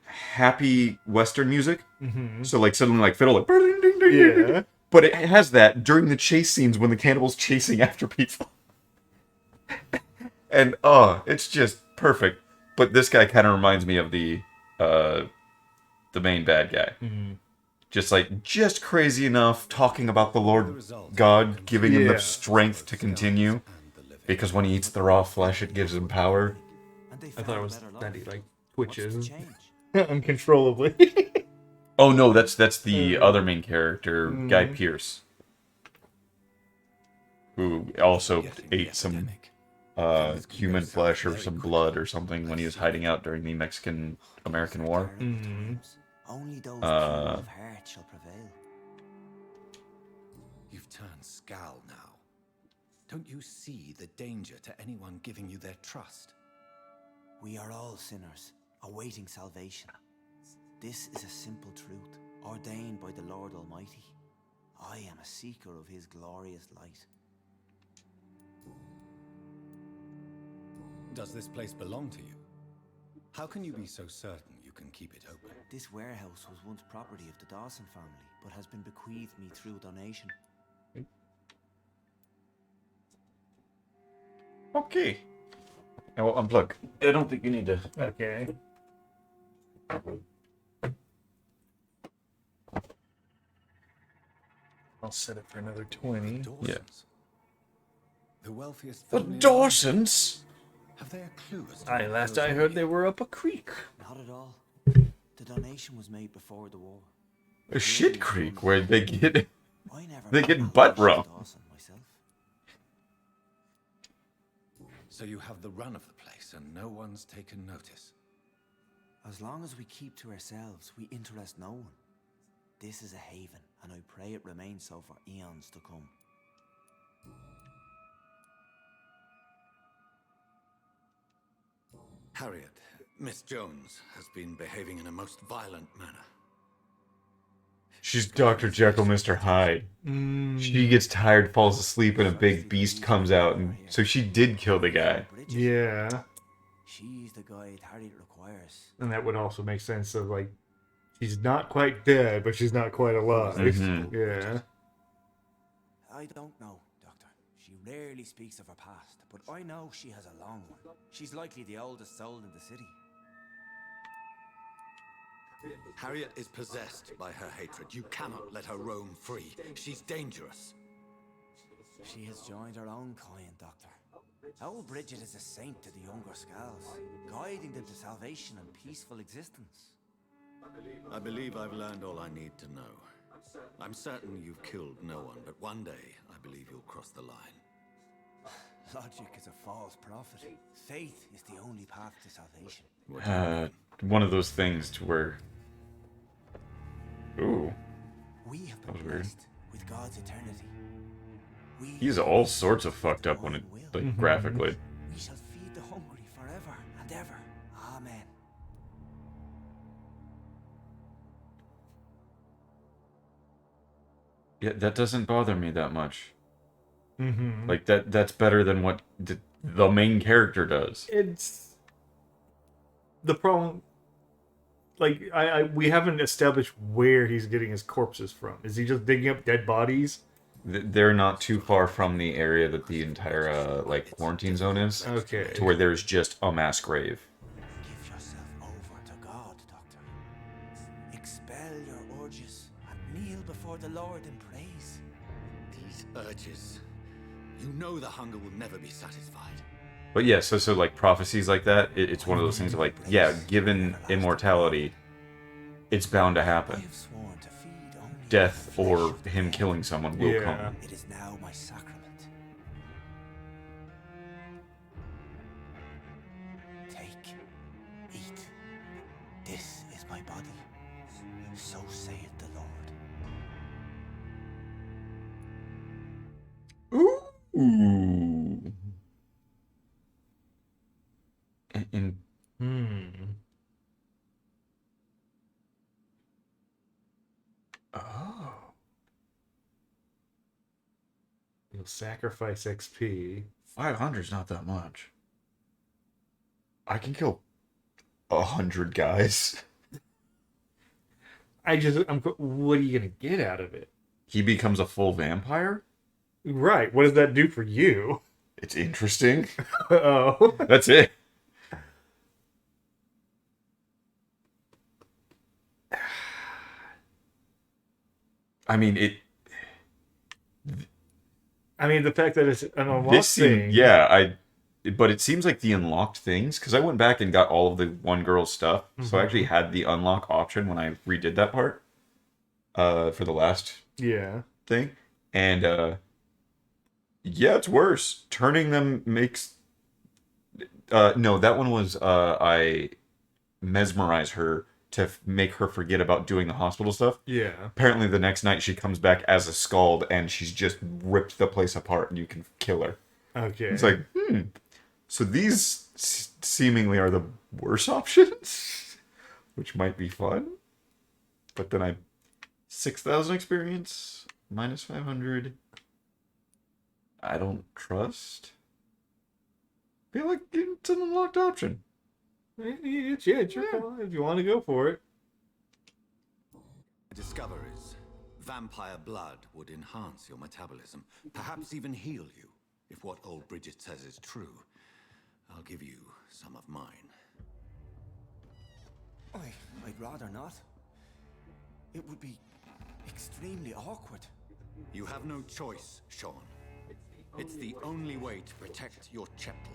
happy Western music. Mm-hmm. So like suddenly like fiddle like yeah. But it has that during the chase scenes when the cannibal's chasing after people. And it's just perfect. But this guy kind of reminds me of the main bad guy. Mm-hmm. Just crazy enough, talking about the Lord God giving him the strength to continue. Because when he eats the raw flesh, it gives him power. I thought it was that he like twitches uncontrollably. Oh no, that's the other main character, Guy Pearce, who also ate some human flesh or some blood or something when he was hiding out during the Mexican-American War. Mm-hmm. Only those pure of heart shall prevail. You've turned Skal now. Don't you see the danger to anyone giving you their trust? We are all sinners, awaiting salvation. This is a simple truth, ordained by the Lord Almighty. I am a seeker of his glorious light. Does this place belong to you? How can you be so certain you can keep it open? This warehouse was once property of the Dawson family, but has been bequeathed me through donation. Okay. I will unplug. I don't think you need to. Okay. I'll set it for another 20. Yeah. The wealthiest The family Dawsons? Have they a clue as to Aye, what last goes I on heard here? they were up a creek. Not at all. The donation was made before the war. A shit creek where they get I never they met get no butt Mrs. rubbed. Dawson myself. So you have the run of the place and no one's taken notice. As long as we keep to ourselves, we interest no one. This is a haven, and I pray it remains so for eons to come. Harriet, Miss Jones has been behaving in a most violent manner. She's Dr. Jekyll, Mr. Hyde. She gets tired, falls asleep, and a big beast comes out, and so she did kill the guy. Yeah. She's the guide Harriet requires. And that would also make sense of like, she's not quite dead, but she's not quite alive. Mhm. Yeah. I don't know, Doctor. She rarely speaks of her past, but I know she has a long one. She's likely the oldest soul in the city. Harriet is possessed by her hatred. You cannot let her roam free. She's dangerous. She has joined her own kind, Doctor. Old Bridget is a saint to the younger Skals, guiding them to salvation and peaceful existence. I believe I've learned all I need to know. I'm certain you've killed no one, but one day I believe you'll cross the line. Logic is a false prophet. Faith is the only path to salvation. One of those things to where... Ooh. We have That was been weird. blessed with God's eternity. He's all sorts of fucked up when it, like, graphically. We shall feed the hungry forever and ever. Amen. Yeah, that doesn't bother me that much. Mm-hmm. Like, that's better than what the main character does. It's the problem. Like, we haven't established where he's getting his corpses from. Is he just digging up dead bodies? They're not too far from the area that the entire, like, quarantine zone is. Okay. To where there's just a mass grave. Give yourself over to God, Doctor. Expel your urges and kneel before the Lord in praise. These urges. You know the hunger will never be satisfied. But yeah, so like, prophecies like that, it's one of those things of like, yeah, given immortality, it's bound to I happen. have sworn to feed only Death the flesh or of the him dead. killing someone will Yeah. come. It is now my sacrament. Take, eat. This is my body. So saith the Lord. Ooh. And oh, You'll sacrifice XP. 500's not that much. I can kill 100 guys. What are you gonna get out of it? He becomes a full vampire? Right. What does that do for you? It's interesting. Oh. That's it. I mean, The fact that it's an unlocked this thing. seemed, yeah, but it seems like the unlocked things, because I went back and got all of the one girl's stuff, so I actually had the unlock option when I redid that part, for the last Yeah. thing, and yeah, it's worse. Turning them makes no, that one was I mesmerize her to make her forget about doing the hospital stuff. Yeah. Apparently the next night she comes back as a Skald and she's just ripped the place apart and you can kill her. Okay. It's like, so these seemingly are the worst options, which might be fun. But then 6,000 experience, minus 500. I don't trust. Feel like it's an unlocked option. It's your call if you want to go for it. Discoveries. Vampire blood would enhance your metabolism, perhaps even heal you. If what old Bridget says is true, I'll give you some of mine. I'd rather not. It would be extremely awkward. You have no choice, Sean. It's the only way to protect your cheptel,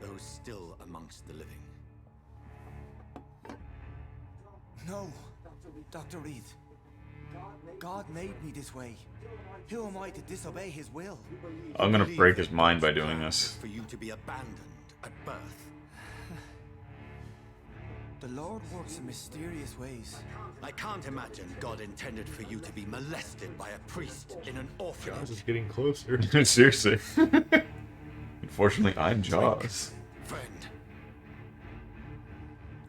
those still amongst the living. No, Dr. Reed. God made me this way. Who am I to disobey his will? I'm gonna break his mind by doing this. For you to be abandoned at birth. The Lord works in mysterious ways. I can't imagine God intended for you to be molested by a priest in an Jaws orphanage. is getting closer. Seriously. Unfortunately, I'm Jaws. Friend,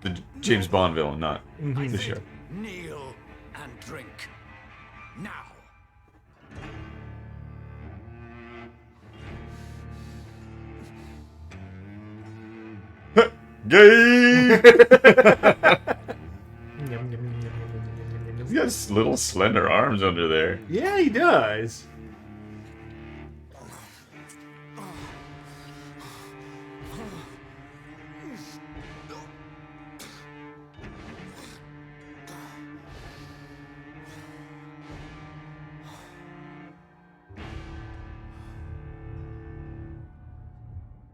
The James Bond villain, not the show. kneel and drink. Now. Gay! He's got little slender arms under there. Yeah, he does.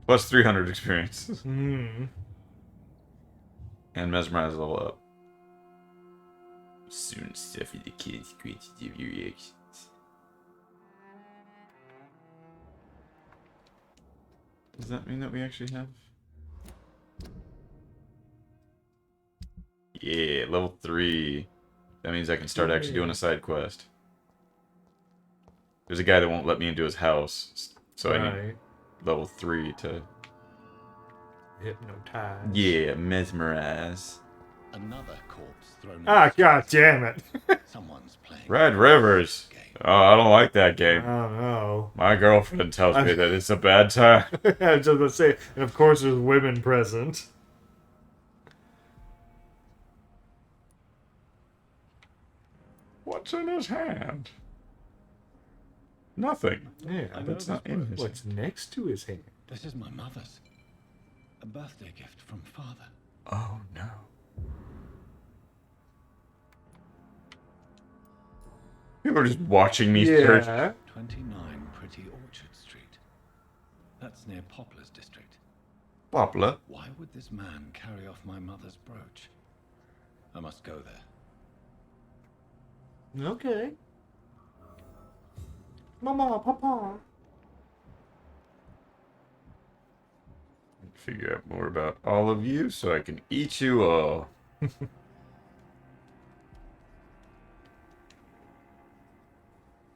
Plus 300 experience. Hmm. And mesmerize level up. Soon suffer the consequences of your actions. Does that mean that we actually have? Yeah, level 3. That means I can start actually doing a side quest. There's a guy that won't let me into his house, so I need level 3 to... Hypnotize. Yeah, mesmerize. Another corpse thrown. Ah, god damn it. Someone's playing. Red Rivers. Oh, I don't like that game. Oh no. My girlfriend tells me that it's a bad time. I was just gonna say, and of course there's women present. What's in his hand? Nothing. Yeah, That's not in his what's next to his hand? This is my mother's. A birthday gift from father. Oh no. People are just watching me search. 29 Pretty Orchard Street. That's near Poplar's district. Poplar? Why would this man carry off my mother's brooch? I must go there. Okay. Mama, Papa. Figure out more about all of you so I can eat you all.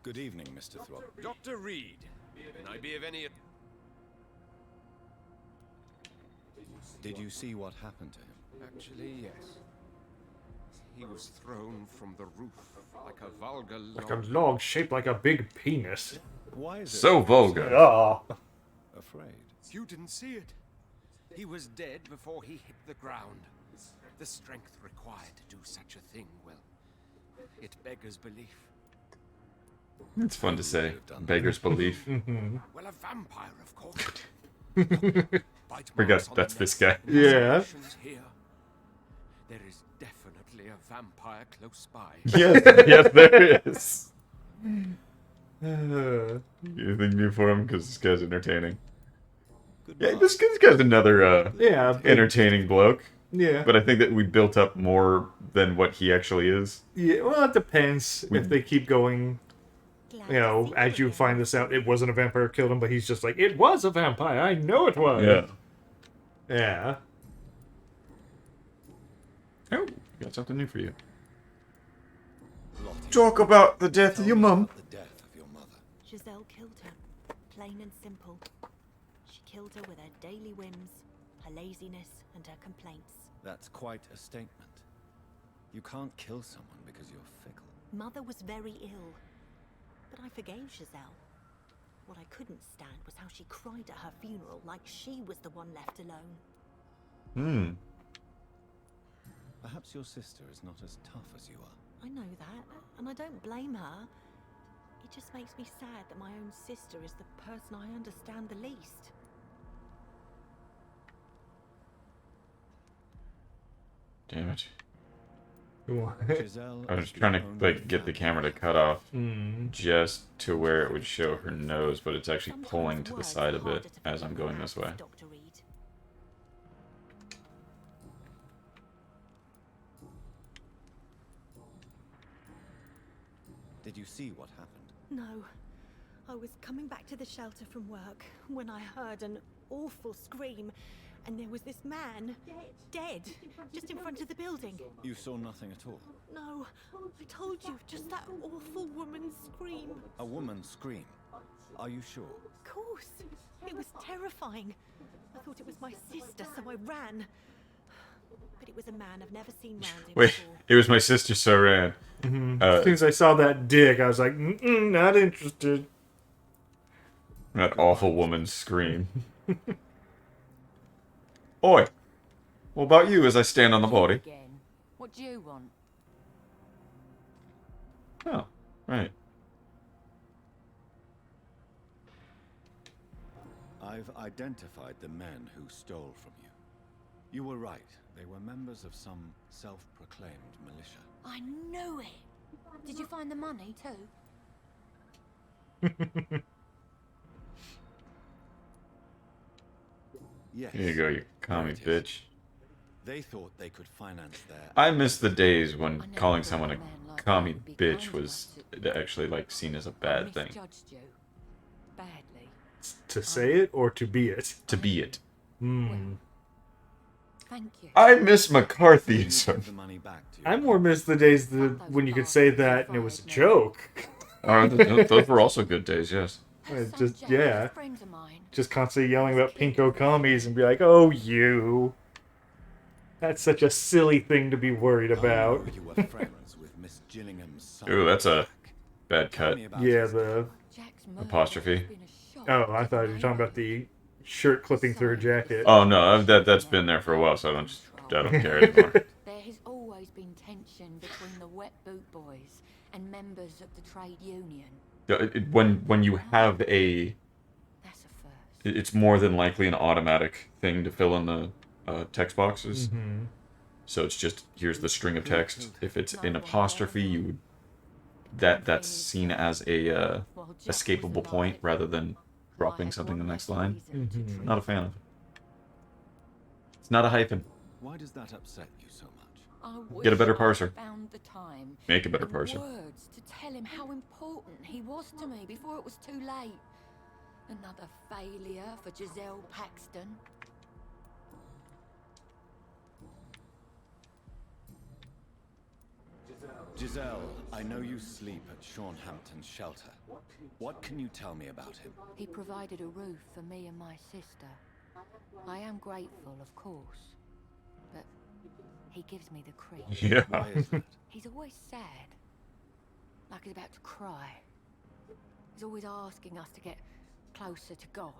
Good evening, Mr. Throg. Dr. Reed, can I be of any... Did you see what happened to him? Actually, yes. He was thrown from the roof like a vulgar Like a log shaped like a big penis. Why is it So vulgar. Oh. afraid? You didn't see it. He was dead before he hit the ground. The strength required to do such a thing, well, it beggars belief. It's fun to say. Beggar's belief. Well, a vampire, of course. Forget that's this guy. Yeah. Here. There is definitely a vampire close by. Yes, yes, there is. Anything new for him? Because this guy's entertaining. Yeah, this guy's another entertaining bloke. Yeah. But I think that we built up more than what he actually is. Yeah, well, it depends if they keep going. You know, as you find this out, it wasn't a vampire who killed him, but he's just like, it was a vampire. I know it was. Yeah. Yeah. Oh, got something new for you. Talk about the death of your mum. The death of your mother. Giselle killed her, plain and simple. She killed her with her daily whims, her laziness, and her complaints. That's quite a statement. You can't kill someone because you're fickle. Mother was very ill, but I forgave Giselle. What I couldn't stand was how she cried at her funeral like she was the one left alone. Perhaps your sister is not as tough as you are. I know that, and I don't blame her. It just makes me sad that my own sister is the person I understand the least. Damn it. Giselle I was is the trying to only like get the camera to cut off Mm. just to where it would show her nose, but it's actually Sometimes pulling to the words side are a bit harder to as put I'm into going this way. words, Dr. Reed. Did you see what happened? No. I was coming back to the shelter from work when I heard an awful scream, and there was this man, dead, just in front of the building. You saw nothing at all. No, I told you, just that awful woman's scream. A woman scream. Are you sure? Of course. It was terrifying. I thought it was my sister, so I ran. But it was a man I've never seen round here Wait, before. it was my sister, so I ran. As soon as I saw that dick, I was like, not interested. That awful woman's scream. Oi! What about you as I stand on the body? Again. What do you want? Oh, right. I've identified the men who stole from you. You were right. They were members of some self-proclaimed militia. I knew it. Did you find the money, too? Yes. Here you go, you commie There it is. bitch. They thought they could finance their. I miss the days when I never calling thought someone a a man like commie you would be bitch kind was enough actually like seen as a I bad thing. misjudged you. Badly. To say it or to be it? To be it. Hmm. Thank you. I miss You McCarthyism. give the money back to you. I more miss the days when you could say that and it was a joke. Those were also good days, yes. It's Some just, Jack yeah. is friends of mine. Just constantly yelling about pinko commies and be like, oh, you. That's such a silly thing to be worried about. I know you were friends with Miss Gillingham's son. Ooh, that's a Jack. bad Tell cut. me about Yeah, his the... Jack's murder Apostrophe. has been a shock Oh, I to thought the you were talking about neighbourhood. the shirt clipping through her jacket. Oh no, that's been there for a while, so I don't care anymore. There has always been tension between the Wet Boot Boys and members of the trade union. When you have a, That's a first. it's more than likely an automatic thing to fill in the text boxes. Mm-hmm. So it's just here's the string of text. If it's an apostrophe, you would that's seen as a escapable point rather than dropping something in the next line. Mm-hmm. Not a fan of it. It's not a hyphen. Why does that upset you so much? I Get a better wish I parser. found the time Make a better and parser. words to tell him how important he was to me before it was too late. Another failure for Giselle Paxton. Giselle, I know you sleep at Hampton's shelter. What can you tell me about him? He provided a roof for me and my sister. I am grateful, of course, but he gives me the creeps. Yeah. Why is that? He's always sad, like he's about to cry. He's always asking us to get closer to God,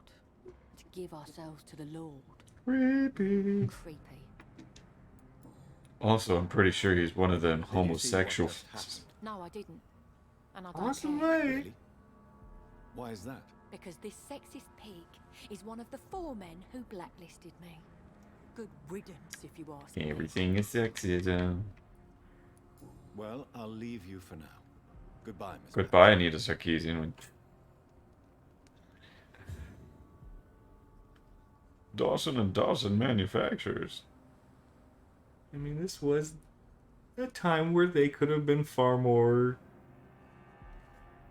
to give ourselves to the Lord. Creepy. Creepy. Also, I'm pretty sure he's one of them Did you see what homosexuals. just happened? No, I didn't. And I don't Awesome, care. mate. Really? Why is that? Because this sexist pig is one of the 4 men who blacklisted me. Good riddance, if you ask me. Everything is sexism. Well, I'll leave you for now. Goodbye, Miss. Goodbye, Anita Sarkeesian. Dawson and Dawson Manufacturers. I mean, this was a time where they could have been far more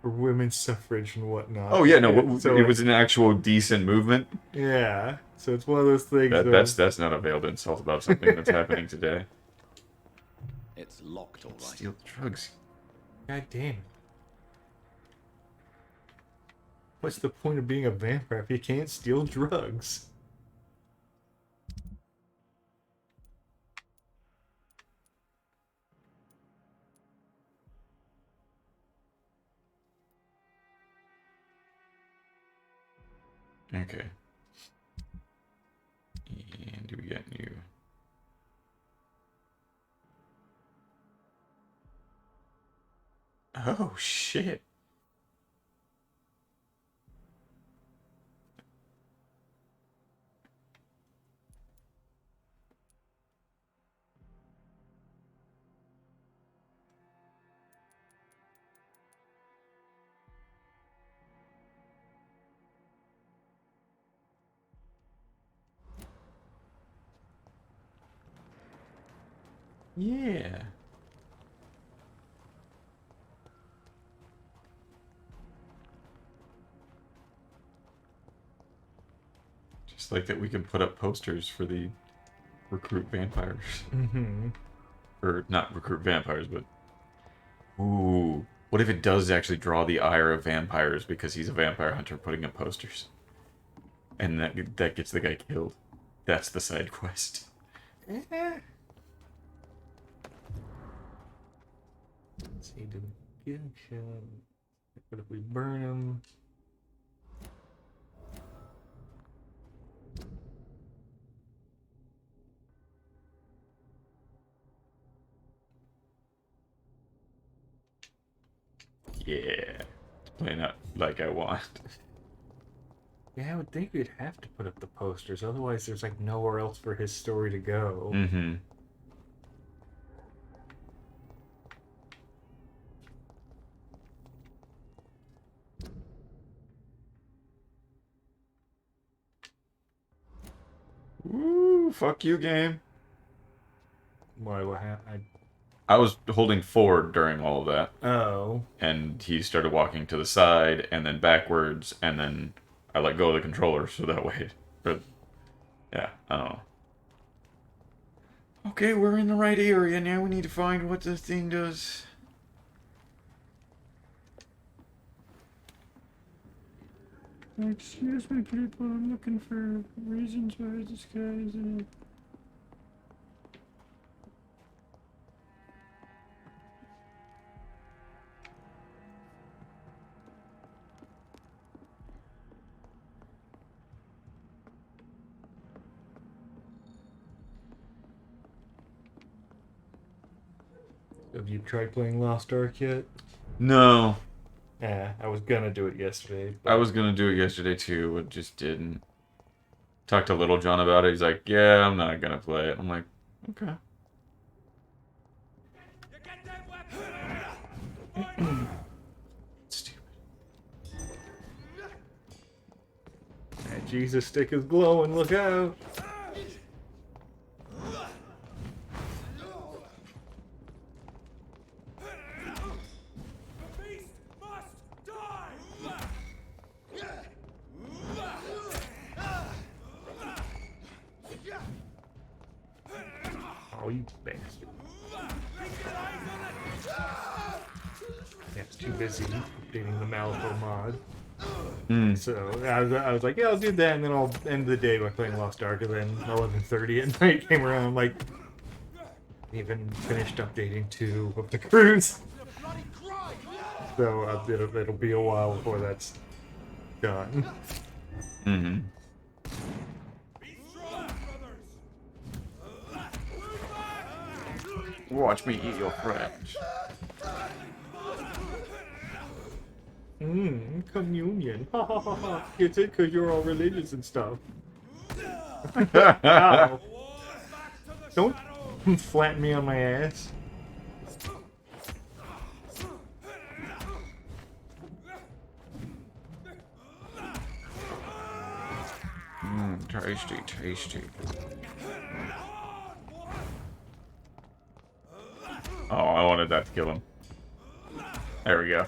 for women's suffrage and whatnot. Oh yeah, no, So, it was an actual decent movement. yeah, so it's one of those things. That's not a veiled insult about something that's happening today. It's locked, all right. Steal the drugs. God damn. What's the point of being a vampire if you can't steal drugs? Okay. And do we get new? Oh shit. Yeah. Just like that we can put up posters for the recruit vampires. Mm-hmm. Or not recruit vampires, but... Ooh. What if it does actually draw the ire of vampires because he's a vampire hunter putting up posters? And that gets the guy killed. That's the side quest. Let's see, do we get him? What if we burn him? Yeah. It's playing out like I want. Yeah, I would think we'd have to put up the posters. Otherwise, there's like nowhere else for his story to go. Mm-hmm. Ooh, fuck you, game. Why? What happened? I was holding forward during all of that. Oh. And he started walking to the side and then backwards, and then I let go of the controller so that way. But yeah, I don't know. Okay, we're in the right area now. We need to find what this thing does. Excuse me, people. I'm looking for reasons why this guy is in. Have you tried playing Lost Ark yet? No. Yeah, I was gonna do it yesterday. I was gonna do it yesterday too, but just didn't. Talked to Little John about it. He's like, "Yeah, I'm not gonna play it." I'm like, "Okay." Stupid. That Jesus stick is glowing. Look out! Oh, you bastard. Yeah, it's too busy updating the Malifaux mod. So I was like, yeah, I'll do that, and then I'll end the day by playing Lost Ark, and then 11:30 at night came around, I'm like, even finished updating 2 of the crews. So it'll be a while before that's done. Mm-hmm. Watch me eat your friends. Communion. Ha ha ha ha. It's it because you're all religious and stuff. Ow. Don't flatten me on my ass. Tasty, tasty. Oh, I wanted that to kill him. There we go.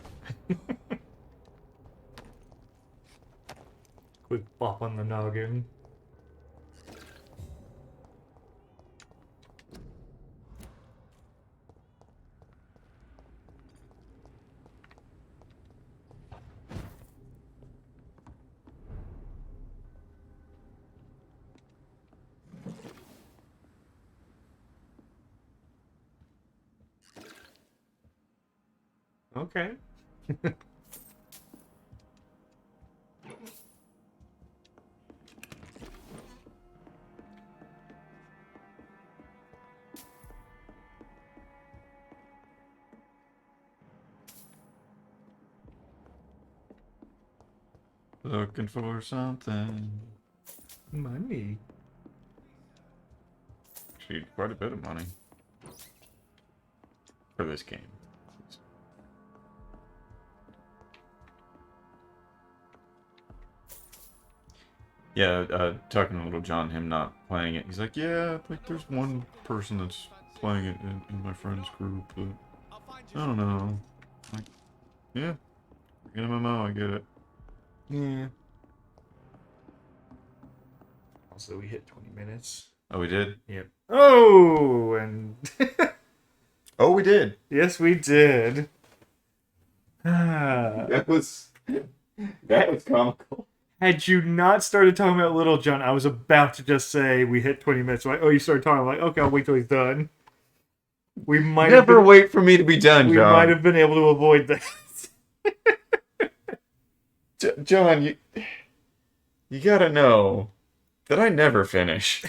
Quick bop on the noggin. Okay. Looking for something. Money. Actually, quite a bit of money. For this game. Yeah, talking to Little John, him not playing it. He's like, yeah, like there's one person that's playing it in my friend's group, but I don't know. Like, yeah, get MMO, I get it. Yeah. Also, we hit 20 minutes. Oh, we did? Yep. Oh, and... Oh, we did. Yes, we did. That was comical. Had you not started talking about Little John, I was about to just say we hit 20 minutes. Like, oh, you started talking. I'm like, okay, I'll wait till he's done. We might never wait for me to be done, John. We might have been able to avoid that. John, you gotta know that I never finish.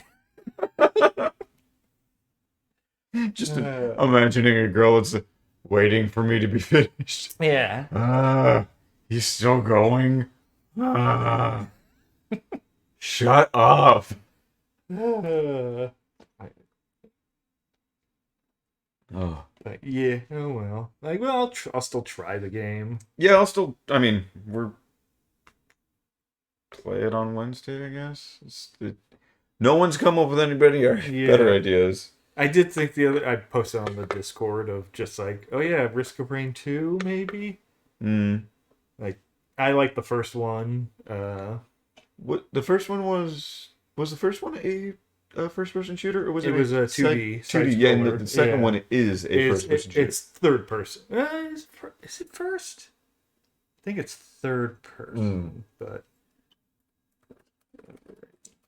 Just imagining a girl that's waiting for me to be finished. Yeah. He's still going. Shut up. Oh. But yeah, oh well. Like, well, I'll still try the game. Yeah, I'll still. I mean, we're play it on Wednesday, I guess. No one's come up with any better ideas. I did think I posted on the Discord of just like, oh yeah, Risk of Rain 2 maybe. Like, I like the first one. What the first one was the first one a first person shooter, or was it? It was a 2D. 2D, yeah, and the second one is a first person shooter. It's third person. Is it first? I think it's third person, but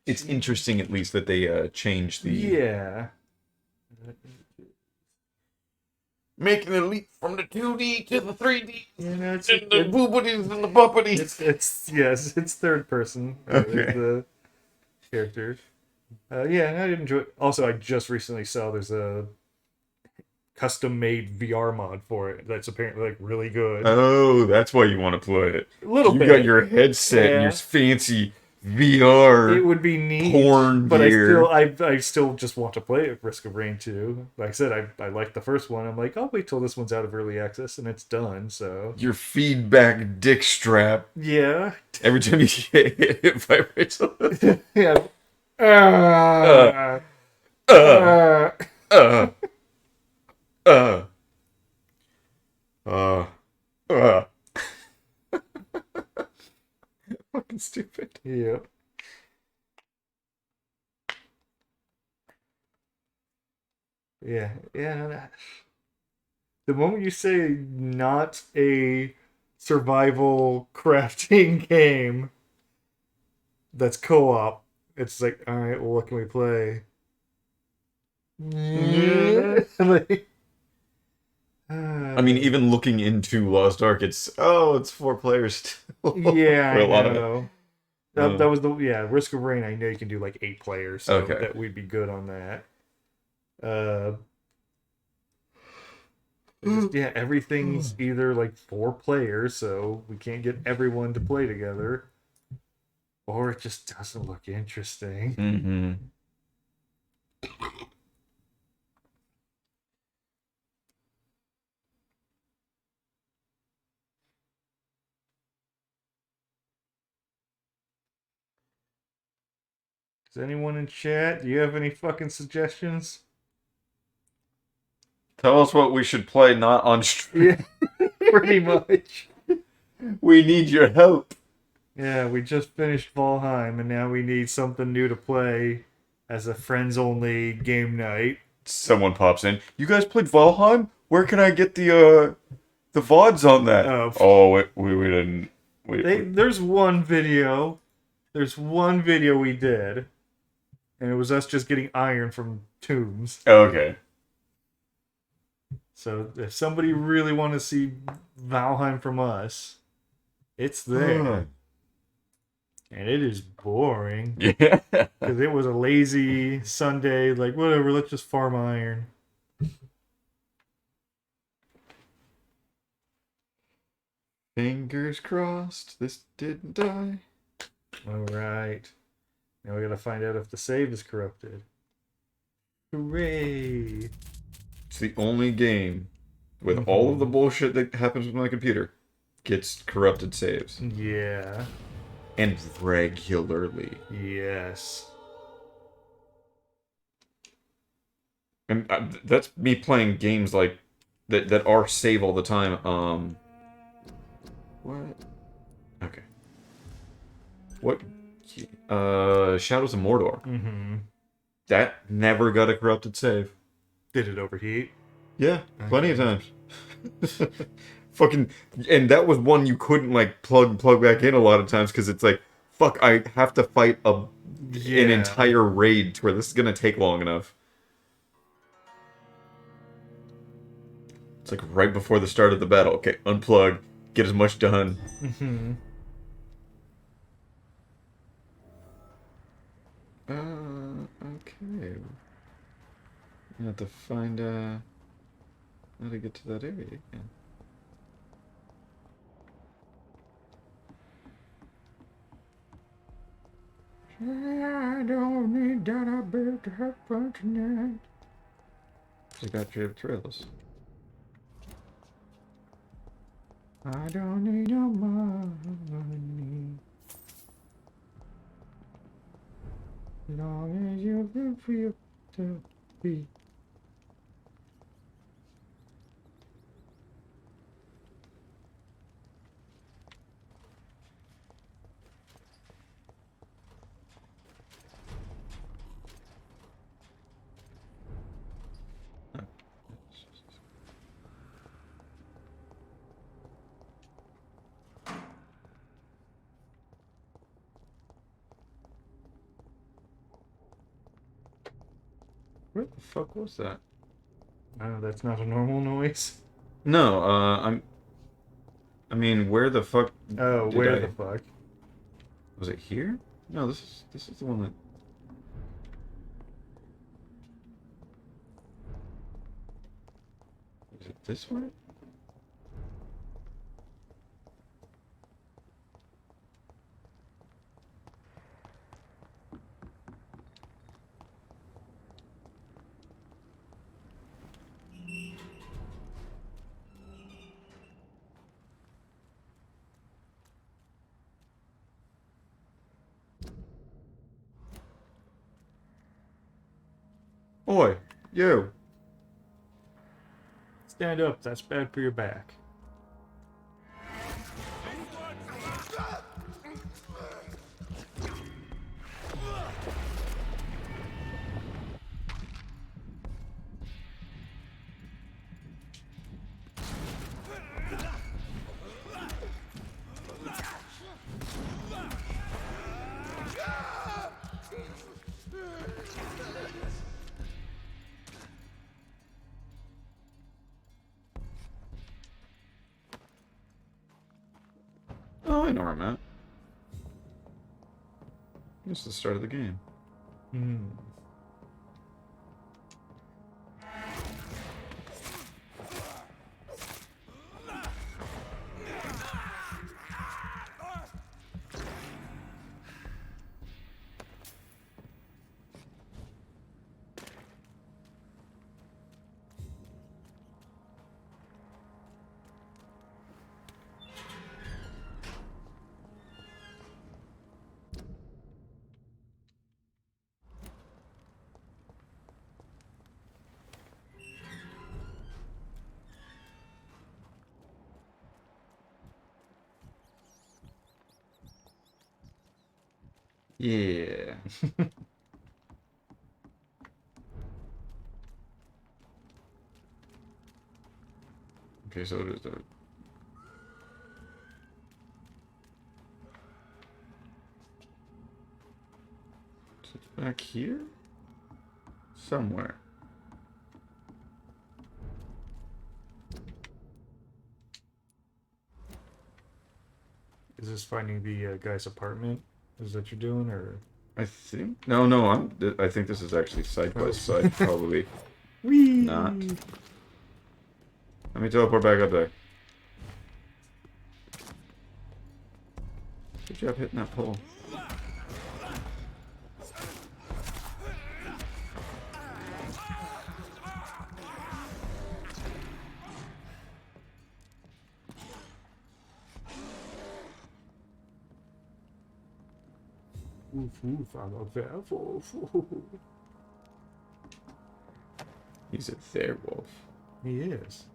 it's interesting at least that they changed the making a leap from the 2D to the 3D. You know, it's the boobadies and the bumpadies. It's third person. The characters. Yeah, I did enjoy it. Also, I just recently saw there's a custom-made VR mod for it that's apparently like really good. Oh, that's why you want to play it. A little bit. You got your headset and your fancy VR. It would be neat, porn but gear. I still just want to play Risk of Rain 2. Like I said, I like the first one. I'm like, I'll wait till this one's out of early access and it's done. So your feedback dick strap. Yeah. Every time you hit it vibrates. Yeah. Fucking stupid. Yeah. Yeah. The moment you say not a survival crafting game that's co-op, it's like, all right, well, what can we play? I mean, even looking into Lost Ark, it's 4 players still. Yeah, for a lot I know. That was Risk of Rain. I know you can do like 8 players, so that we'd be good on that. Everything's either like 4 players, so we can't get everyone to play together, or it just doesn't look interesting. Mm-hmm. Does anyone in chat? Do you have any fucking suggestions? Tell us what we should play not on stream. Yeah, pretty much. We need your help. Yeah, we just finished Valheim, and now we need something new to play as a friends-only game night. Someone pops in. You guys played Valheim? Where can I get the VODs on that? We didn't. There's one video. There's one video we did, and it was us just getting iron from tombs. Okay. So if somebody really want to see Valheim from us, it's there. And it is boring. Yeah. Because it was a lazy Sunday, like, whatever, let's just farm iron. Fingers crossed this didn't die. Alright. Now we gotta find out if the save is corrupted. Hooray! It's the only game with all of the bullshit that happens with my computer gets corrupted saves. Yeah. And regularly. Yes. And that's me playing games like that are save all the time. What? Okay. What? Shadows of Mordor. Mm-hmm. That never got a corrupted save. Did it overheat? Yeah, plenty of times. Fucking, and that was one you couldn't like plug back in a lot of times because it's like, fuck, I have to fight an entire raid to where this is gonna take long enough. It's like right before the start of the battle. Okay, unplug, get as much done. Mm-hmm. Okay. I have to find how to get to that area again. I don't need that, I bet to have fun tonight. I got Trip Trails. I don't need no money. long as you feel to be. What the fuck was that? That's not a normal noise. No, I mean, where the fuck? Oh, did where I- the fuck? Was it here? No, this is the one that. Is it this way? Oi, you. Stand up, that's bad for your back. Oh, I know where I'm at. This is the start of the game. Yeah. Okay, so there's the. So it's back here? Somewhere. Is this finding the guy's apartment? Is that what you're doing, or? I think. No, I think this is actually side quest, so I'd probably Whee! not. Let me teleport back up there. Good job hitting that pole. Oof, oof, I'm a werewolf. He's a werewolf. He is.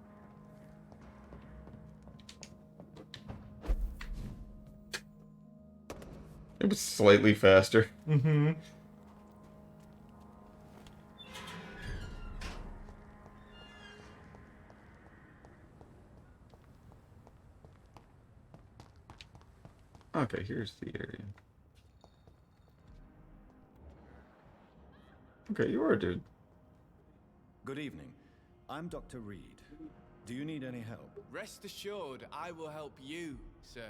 It was slightly faster. Mm-hmm. Okay, here's the area. Okay, you are a dude. Good evening. I'm Dr. Reed. Do you need any help? Rest assured, I will help you, sir.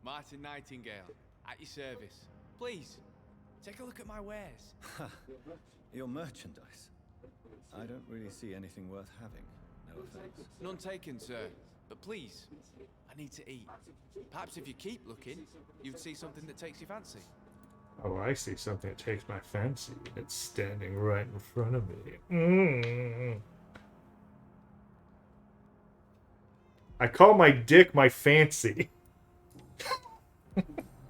Martin Nightingale, at your service. Please, take a look at my wares. Your merchandise. I don't really see anything worth having. No offense. None taken, sir. But please, I need to eat. Perhaps if you keep looking, you'd see something that takes your fancy. Oh, I see something that takes my fancy. It's standing right in front of me. Mm. I call my dick my fancy.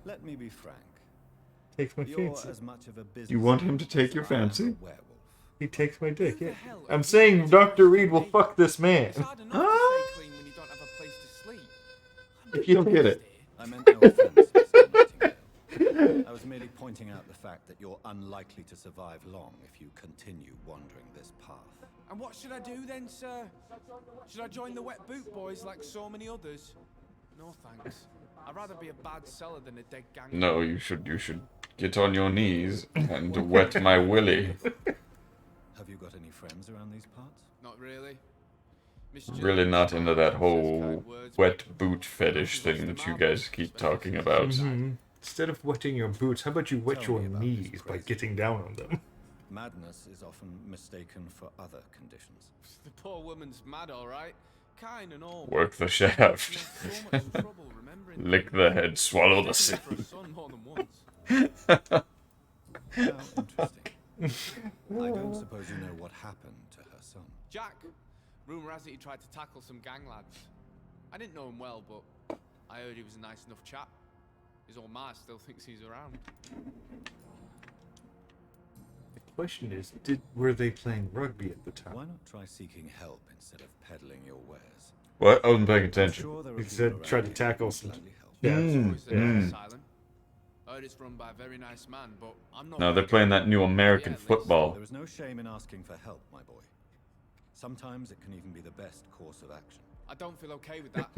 Let me be frank. takes my You're fancy. as much of a business You want him to take your as I am a fancy? werewolf. He takes my dick, Who the yeah. hell I'm are saying you Dr. to Reed will me? fuck this man. It's hard enough to stay clean when you don't have a place to sleep. You don't get it. I meant no offense, Mr. Nightingale. I was merely pointing out the fact that you're unlikely to survive long if you continue wandering this path. And what should I do then, sir? Should I join the wet boot boys like so many others? No thanks. I'd rather be a bad seller than a dead gang. No, you should get on your knees and wet my willy. Have you got any friends around these parts? Not really. Really not into that whole wet boot fetish thing that you guys keep talking about. Mm-hmm. Instead of wetting your boots, how about you wet Tell your me about knees this by crazy getting down on them? Madness is often mistaken for other conditions. The poor woman's mad, all right. Kind and all. Work the shaft. So much trouble remembering. Lick the head, swallow the Taken seed. me for a son more than once. How interesting. I don't suppose you know what happened to her son. Jack, rumour has it he tried to tackle some gang lads. I didn't know him well, but I heard he was a nice enough chap. His old ma still thinks he's around. The question is, were they playing rugby at the time? Why not try seeking help instead of peddling your wares? What? I wasn't paying I'm attention. sure there are He people said around try to here tackle who some. could gladly help. Yeah. Always the asylum. Heard it's run by a very nice man, but I'm not. No, they're playing that new American football. There is no shame in asking for help, my boy. Sometimes it can even be the best course of action. I don't feel okay with that.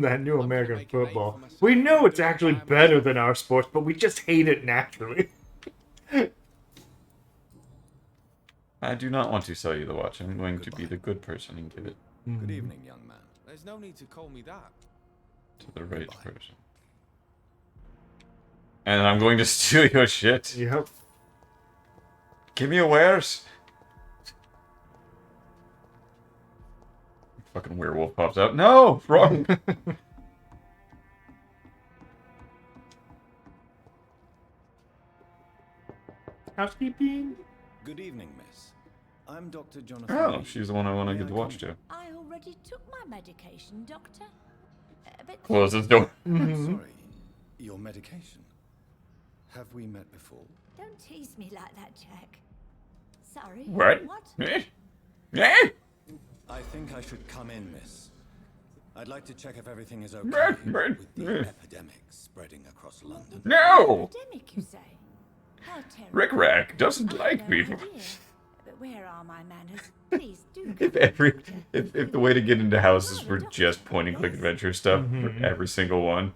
That new gonna American make a name football. for myself We know and it's do actually what I better want. than our sports, but we just hate it naturally. I do not want to sell you the watch. I'm going to be the good person and give it Good evening, young man. There's no need to call me that. to the right person. And I'm going to steal your shit. Yep. Give me your wares. Fucking werewolf pops out. No! Wrong! Housekeeping. Good evening, miss. I'm Dr. Jonathan. Oh, Reed. she's the one I want to May give the I watch come to. I already took my medication, Doctor. But Close this door. Sorry, your medication. Have we met before? don't tease me like that, Jack. Sorry. What? What? Eh? I think I should come in, miss. I'd like to check if everything is okay Brr, with the brr. epidemic spreading across London. No! Epidemic, you say? How terrible. Rick Rack doesn't I've like no me. idea. But where are my manners? Please do. If the way to get into houses were just point and click adventure stuff for every single one.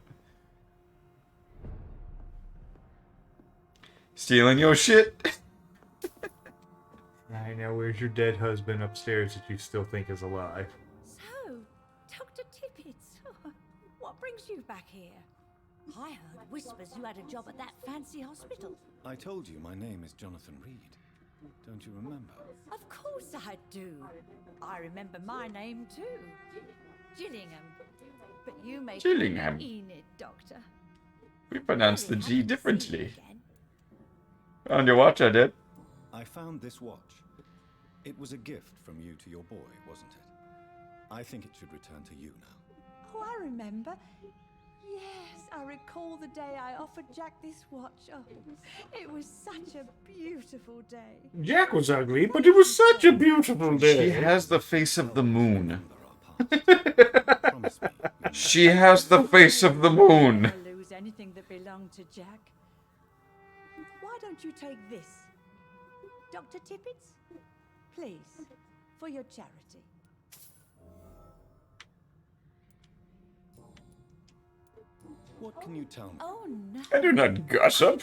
Stealing your shit. I know. Where's your dead husband upstairs that you still think is alive? So, Dr. Tippets, what brings you back here? I heard whispers you had a job at that fancy hospital. I told you my name is Jonathan Reed. Don't you remember? Of course I do. I remember my name too. Gillingham. But you make Gillingham. Enid, Doctor. We pronounce the Very G happy to see you differently. again. Found your watch, I did. I found this watch. It was a gift from you to your boy, wasn't it? I think it should return to you now. Oh, I remember. Yes, I recall the day I offered Jack this watch. Oh, it was such a beautiful day. Jack was ugly, but it was such a beautiful day. She has the face of the moon. Remember our past. Promise me. you'll She has the face of the moon. Never lose anything that belonged to Jack. Why don't you take this, Dr. Tippets? Please, for your charity. What can you tell me? Oh no. I do not gossip.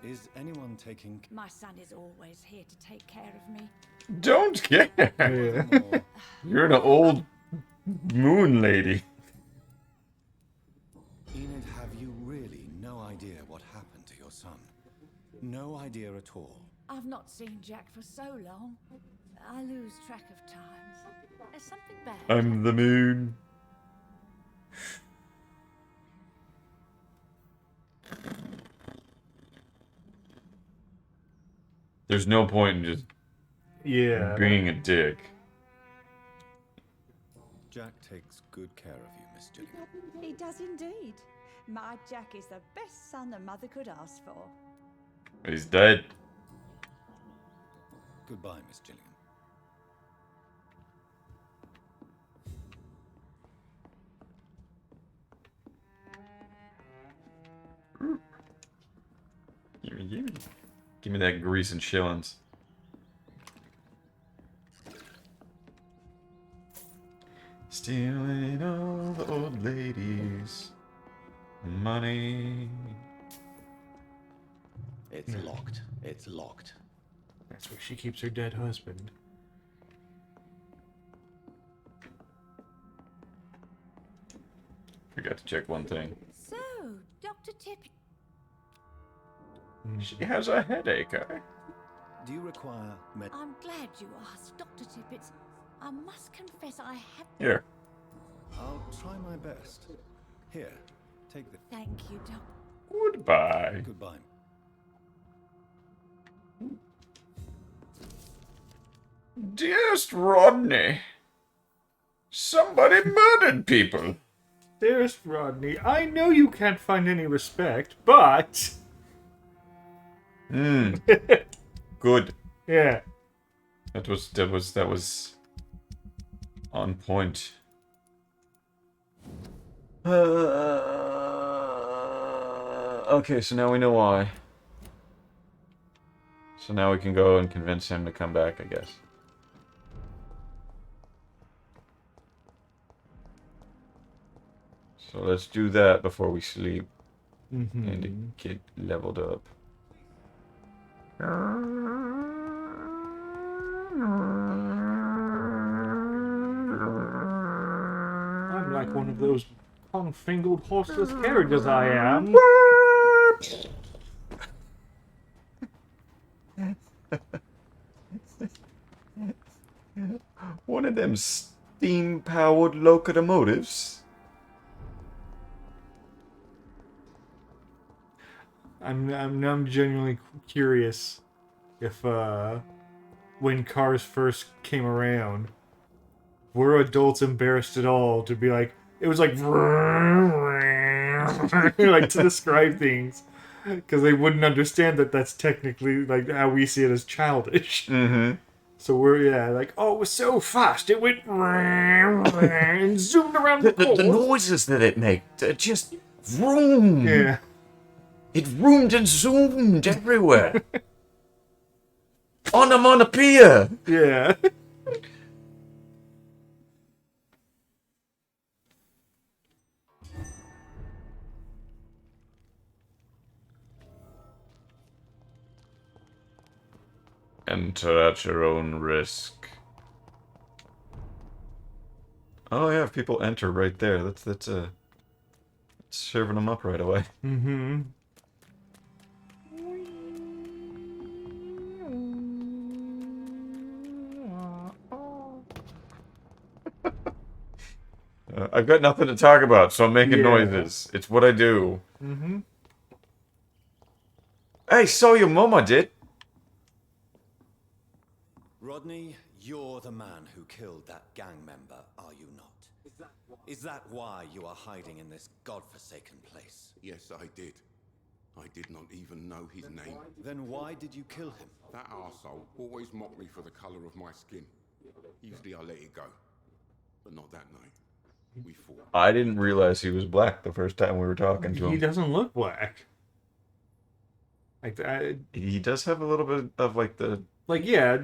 Is anyone taking My son is always here to take care of me. Don't care. more? You're an old moon lady. Enid, have you really no idea what happened to your son? No idea at all. I've not seen Jack for so long. I lose track of time. There's something bad. I'm the moon. There's no point in just being a dick. Jack takes good care of you, Miss Gillingham. He does indeed. My Jack is the best son a mother could ask for. He's dead. Goodbye, Miss Gillingham. Give me that grease and shillings. Stealing all the old ladies' money. It's locked. It's locked. That's where she keeps her dead husband. Forgot to check one thing. So, Dr. Tippett. She has a headache, eh? Do you require I'm glad you asked, Dr. Tippett. I must confess I have... Here. I'll try my best. Here, take the... Thank you, Doc. Goodbye. Goodbye. Dearest Rodney, somebody murdered people. Dearest Rodney, I know you can't find any respect, but... Good. Yeah. That was on point. Okay, so now we know why. So now we can go and convince him to come back, I guess. So let's do that before we sleep. And get leveled up. I'm like one of those confingled horseless carriages I am. One of them steam-powered locomotives. I'm genuinely curious if when cars first came around, were adults embarrassed at all to be like, it was like like to describe things, because they wouldn't understand that that's technically like how we see it as childish. So we're like, oh, it was so fast, it went and zoomed around the noises that it made, just vroom. Yeah. It roomed and zoomed everywhere. Onomatopoeia. Yeah. Enter at your own risk. Oh yeah, if people enter right there, that's serving them up right away. I've got nothing to talk about, so I'm making noises. It's what I do. Hey, so your mama did. Rodney, you're the man who killed that gang member, are you not? Is that why you are hiding in this godforsaken place? Yes, I did. I did not even know his name. Then why did you kill him? That arsehole always mocked me for the colour of my skin. Usually I let it go. But not that night. We fought. I didn't realize he was black the first time we were talking to him. He doesn't look black. Like he does have a little bit of like the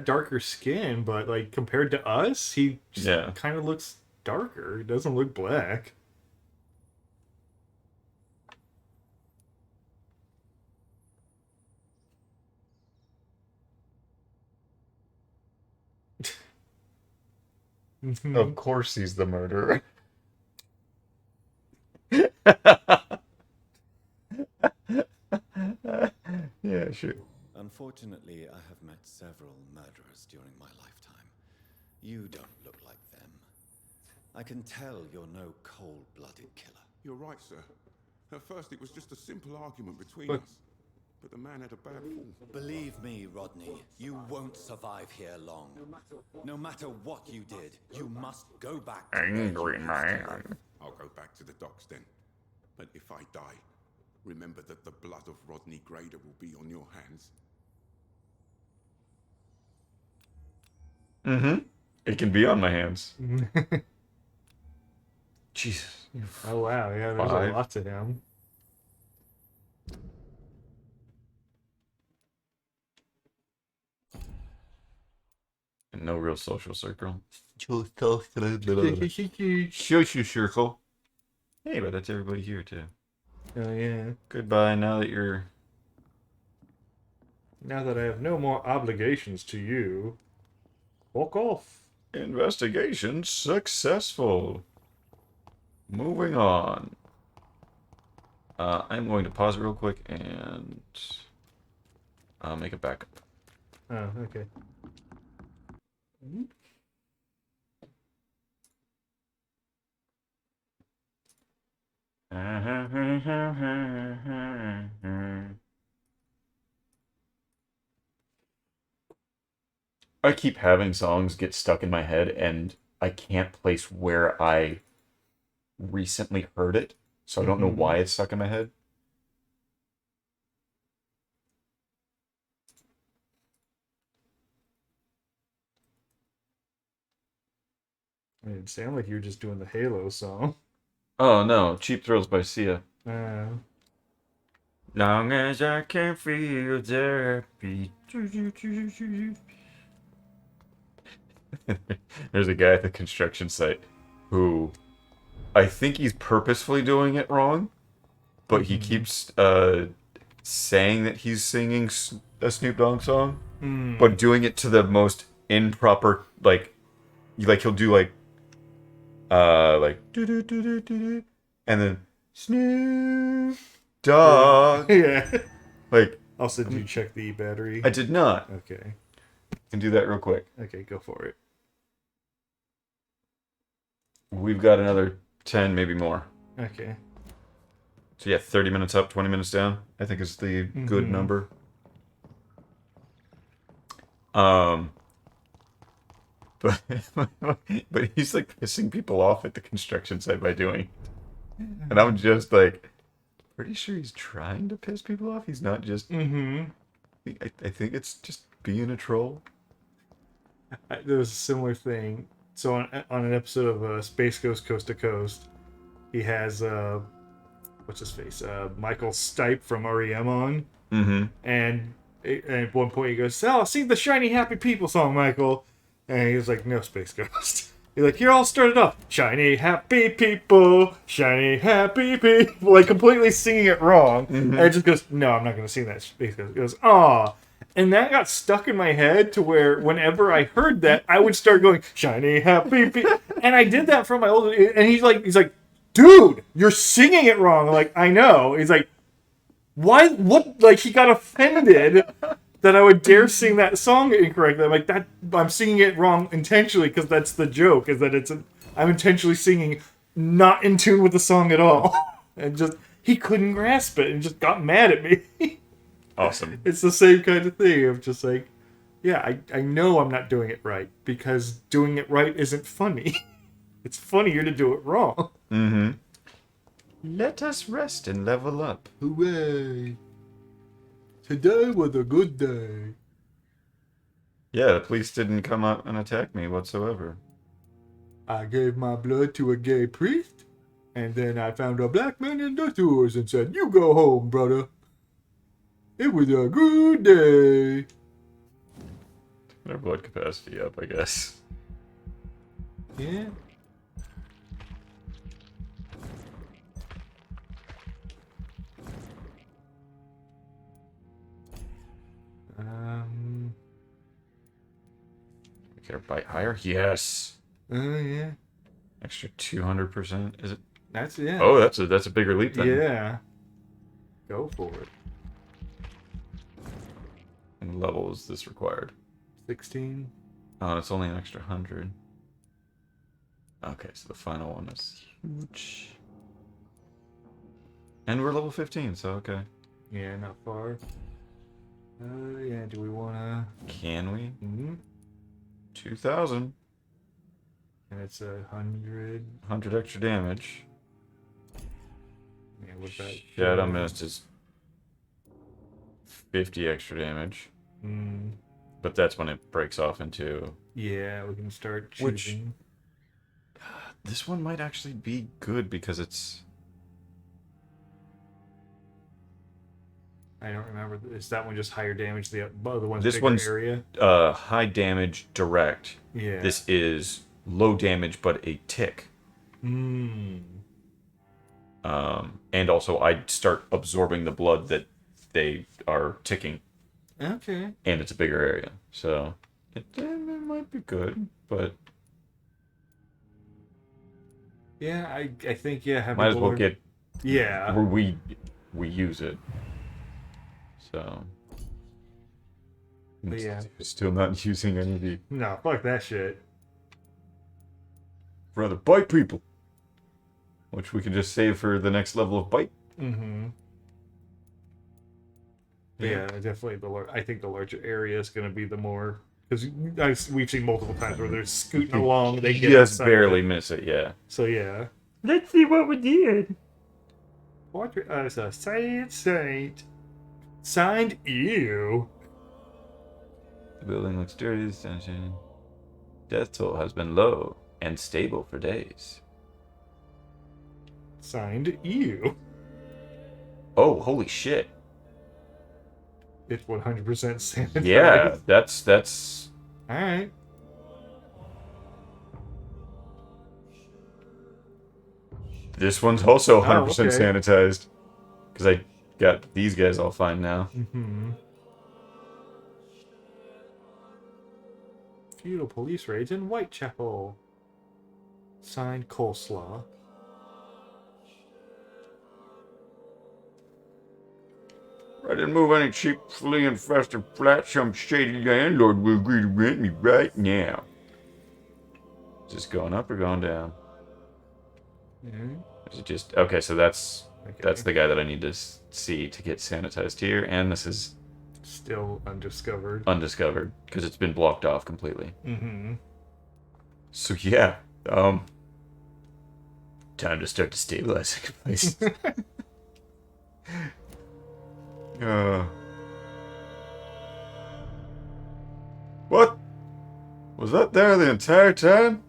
darker skin, but like compared to us, he just kind of looks darker. He doesn't look black. Of course he's the murderer. Yeah, sure. Unfortunately, I have met several murderers during my lifetime. You don't look like them. I can tell you're no cold-blooded killer. You're right, sir. At first it was just a simple argument between us. But the man had a bad fall. Believe me, Rodney, you won't survive here long. No matter what you did, you must go back to Angry man. I'll go back to the docks then. But if I die, remember that the blood of Rodney Grader will be on your hands. Mm-hmm. It can be on my hands. Jesus. Oh wow, yeah, there's a lot to him. And no real social circle. Social circle. Hey, but that's everybody here too. Oh yeah. Goodbye. Now that you're. Now that I have no more obligations to you, walk off. Investigation successful. Moving on. I'm going to pause real quick and make a backup. Oh, okay. I keep having songs get stuck in my head and I can't place where I recently heard it, so I don't know why it's stuck in my head. It sounded like you were just doing the Halo song. Oh no, Cheap Thrills by Sia. Long as I can feel the beat. There's a guy at the construction site who I think he's purposefully doing it wrong, but he keeps saying that he's singing a Snoop Dogg song, but doing it to the most improper, like he'll do like do do do do do, and then Snoop Dogg. Yeah. Like. Also, did you check the battery? I did not. Okay. Can do that real quick. Okay, go for it. We've got another 10, maybe more. Okay. So yeah, 30 minutes up, 20 minutes down, I think is the good number. But he's like pissing people off at the construction site by doing it. And I'm just like, pretty sure he's trying to piss people off. He's not just. I think it's just being a troll. There was a similar thing. So on an episode of Space Ghost Coast to Coast, he has what's his face? Michael Stipe from REM on. And at one point he goes, "Oh, sing the Shiny Happy People song, Michael." And he was like, "No, Space Ghost." He's like, "Here, I'll start it off. Shiny happy people, shiny happy people," like completely singing it wrong. And it just goes, "No, I'm not going to sing that." Space Ghost goes, "Aw." And that got stuck in my head to where whenever I heard that, I would start going, "Shiny happy people." And I did that for my old, and he's like, "Dude, you're singing it wrong." I'm like, "I know." He's like, "Why? What?" Like, he got offended that I would dare sing that song incorrectly. I'm like, I'm singing it wrong intentionally because that's the joke, is that I'm intentionally singing not in tune with the song at all. And just, he couldn't grasp it and just got mad at me. Awesome. It's the same kind of thing of just like, yeah, I know I'm not doing it right because doing it right isn't funny. It's funnier to do it wrong. Let us rest and level up. Hooray. Today was a good day. Yeah, the police didn't come up and attack me whatsoever. I gave my blood to a gay priest, and then I found a black man in the sewers and said, "You go home, brother." It was a good day. Their blood capacity up, I guess. Yeah. Care bite higher? Yes. Yeah. Extra 200%. Is it? That's yeah. Oh, that's a bigger leap then. Yeah. Go for it. And level is this required? 16. Oh, it's only an extra 100. Okay, so the final one is huge. And we're level 15, so okay. Yeah, not far. Yeah, do we wanna... Can we? 2,000. And it's 100. 100 extra damage. Yeah, with that. Shadow Mist is 50 extra damage. But that's when it breaks off into... Yeah, we can start choosing. This one might actually be good because it's... I don't remember. Is that one just higher damage? The other one's this bigger one's area? high damage direct. Yeah. This is low damage but a tick. And also I start absorbing the blood that they are ticking. Okay. And it's a bigger area. So it might be good, but... Yeah, I think, yeah. Might as well get... Yeah. We use it. So... But yeah. Still not using any of the... No, fuck that shit. Rather bite people. Which we can just save for the next level of bite. Yeah, definitely. I think the larger area is going to be the more... Because we've seen multiple times where they're scooting along, they get just barely miss it, yeah. So yeah. Let's see what we did. Portrait of a saint. Signed ew. The building looks dirty, sunshine. Death toll has been low and stable for days. Signed ew. Oh, holy shit. It's 100% sanitized. Yeah, that's... Alright. This one's also 100% okay. sanitized. Because I got these guys all fine now. Feudal police raids in Whitechapel. Signed Coleslaw. I didn't move any cheap, flea-infested flat. Some shady landlord will agree to rent me right now. Is this going up or going down? Is it just... Okay, so that's the guy that I need to see to get sanitized here. And this is... Still undiscovered. Undiscovered, because it's been blocked off completely. So yeah, time to start destabilizing places. What? Was that there the entire time?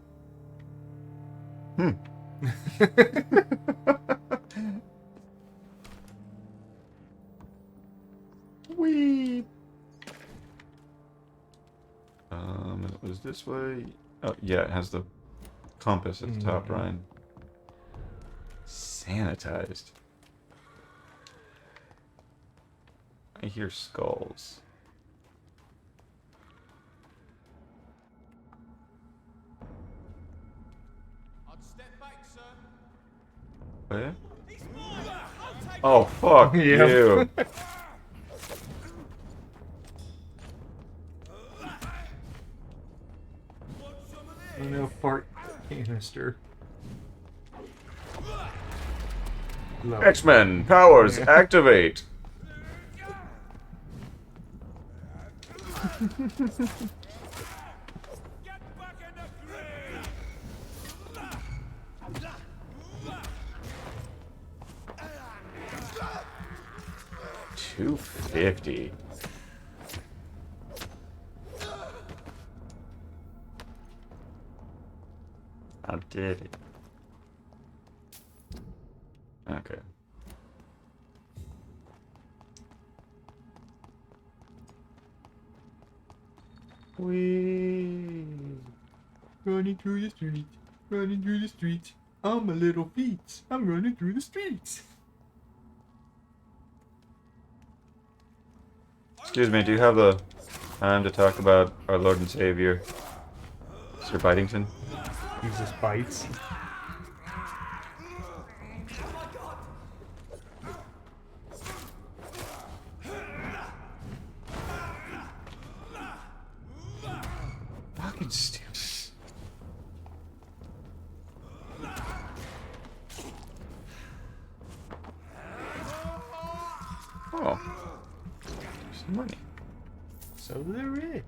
Wee. It was this way. Oh, yeah, it has the compass at the top, Ryan. Sanitized. I hear skulls. I'd step back, sir. Oh, yeah? Oh, fuck you. Oh no, fart canister. X-Men powers activate. $250. How did it? Okay. Wee. Running through the street, running through the street. I'm a little feet. I'm running through the streets. Excuse me, do you have the time to talk about our Lord and Savior, Sir Bitington? He just bites. Fucking stupid. Oh. Some money. So there is.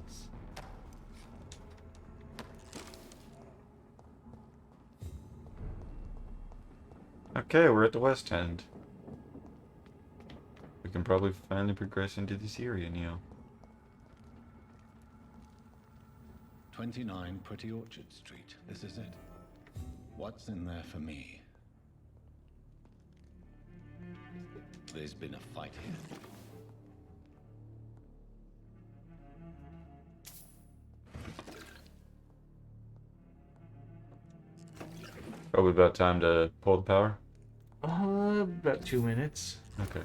Okay, we're at the West End. We can probably finally progress into this area, Neo. 29 Pretty Orchard Street. This is it. What's in there for me? There's been a fight here. Probably about time to pull the power. About 2 minutes. Okay.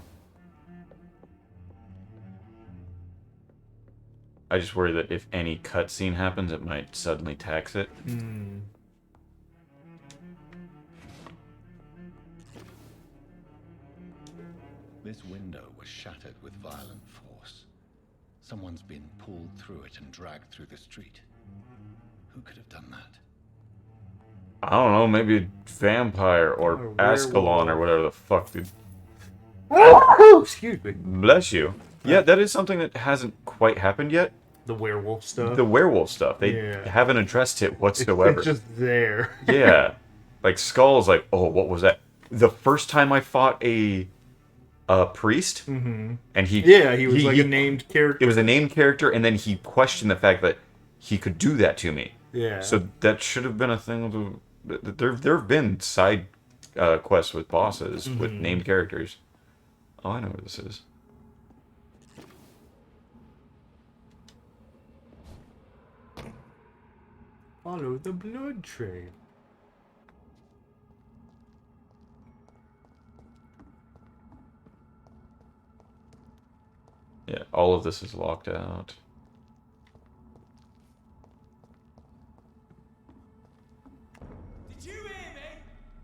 I just worry that if any cutscene happens, it might suddenly tax it. This window was shattered with violent force. Someone's been pulled through it and dragged through the street. Who could have done that? I don't know, maybe a vampire or Ascalon or whatever the fuck, dude. Excuse me. Bless you. Yeah, that is something that hasn't quite happened yet. The werewolf stuff. The werewolf stuff. They haven't addressed it whatsoever. It's just there. Yeah. Like, Skal's like, oh, what was that? The first time I fought a priest, and he... Yeah, he was like a named character. It was a named character, and then he questioned the fact that he could do that to me. Yeah. So that should have been a thing. There have been side quests with bosses, with named characters. Oh, I know what this is. Follow the blood trail. Yeah, all of this is locked out. Did you hear me?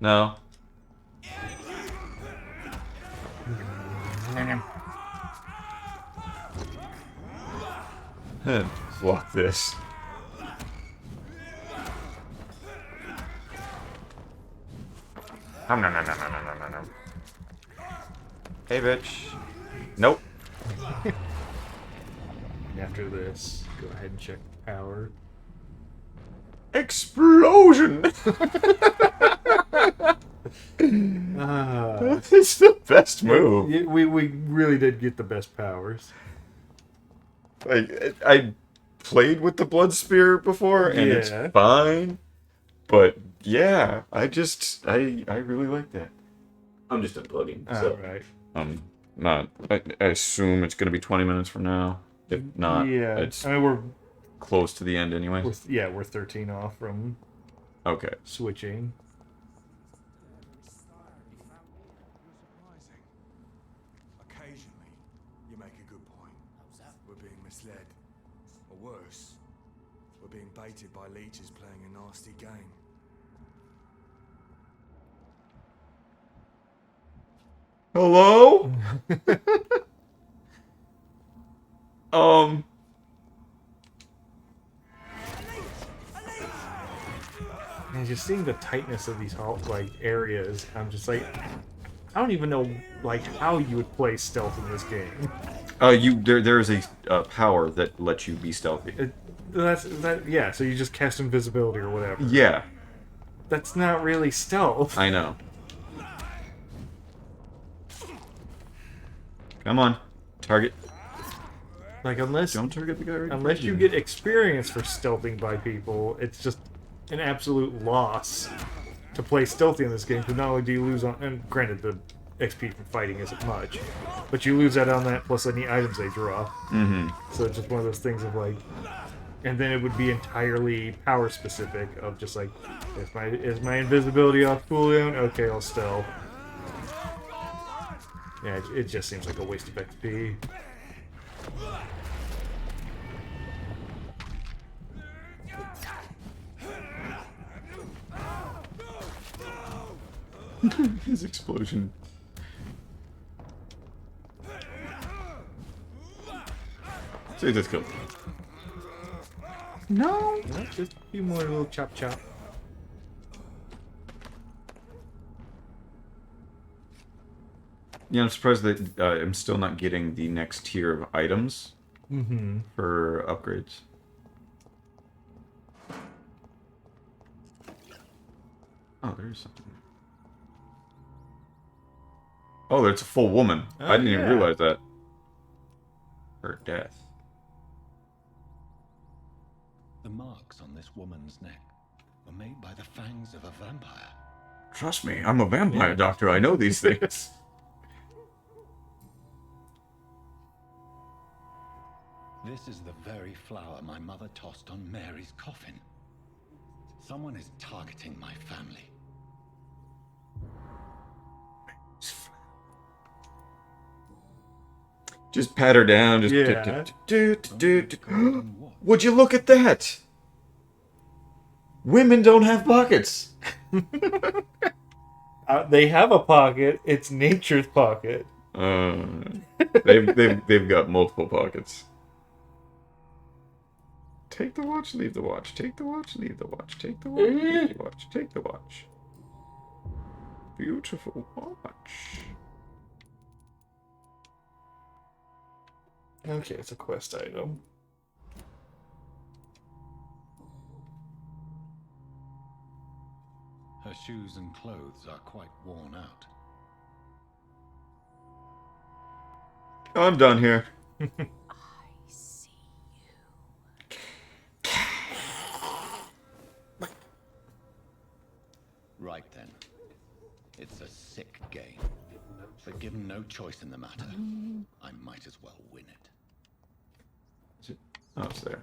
No. Lock this. No. Hey, bitch. Nope. After this, go ahead and check the power. Explosion! It's the best move. We really did get the best powers. Like, I played with the blood spear before, and it's fine. But yeah, I really like that. I'm just unplugging. So, right. I assume it's gonna be 20 minutes from now. If not, it's we're close to the end anyway. We're 13 off from switching. Occasionally, you make a good point. We're being misled. Or worse, we're being baited by leeches playing a nasty game. Hello? And just seeing the tightness of these areas, I'm just like, I don't even know how you would play stealth in this game. There is a power that lets you be stealthy. So you just cast invisibility or whatever. Yeah. That's not really stealth. I know. Come on, target. Unless don't target the guy right unless you get experience for stealthing by people, it's just an absolute loss to play stealthy in this game. Because not only do you lose on, and granted the XP from fighting isn't much, but you lose that on that plus any items they draw. So it's just one of those things of and then it would be entirely power specific of just is my invisibility off cooldown? Okay, I'll stealth. Yeah, it just seems like a waste of XP. His explosion. See, let's go. No! Just a few more little chop chop. Yeah, I'm surprised that I'm still not getting the next tier of items for upgrades. Oh, there's something. Oh, that's a full woman. I didn't even realize that. Her death. The marks on this woman's neck were made by the fangs of a vampire. Trust me, I'm a vampire doctor. I know these things. This is the very flower my mother tossed on Mary's coffin. Someone is targeting my family. Just pat her down. Just Would you look at that? Women don't have pockets. They have a pocket. It's nature's pocket. They've got multiple pockets. Take the watch, leave the watch. Take the watch, leave the watch. Take the watch, leave the watch. Take the watch. Beautiful watch. Okay, it's a quest item. Her shoes and clothes are quite worn out. I'm done here. Right then. It's a sick game. But given no choice in the matter, I might as well win it. Oh, it's there.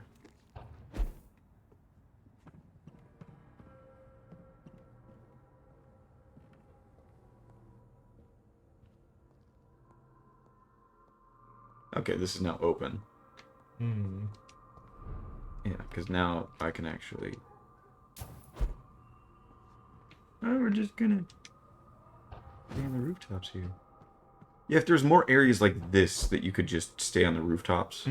Okay, this is now open. Yeah, because now I can actually... Oh, we're just gonna stay on the rooftops here. Yeah, if there's more areas like this that you could just stay on the rooftops.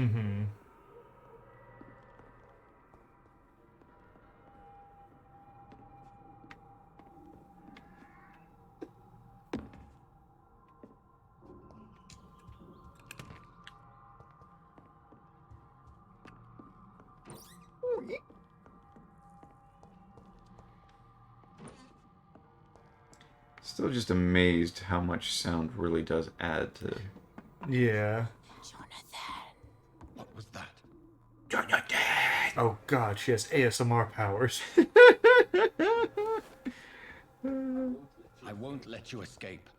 Still just amazed how much sound really does add to... Yeah. What was that? Jonathan! Oh god, she has ASMR powers. I won't let you escape.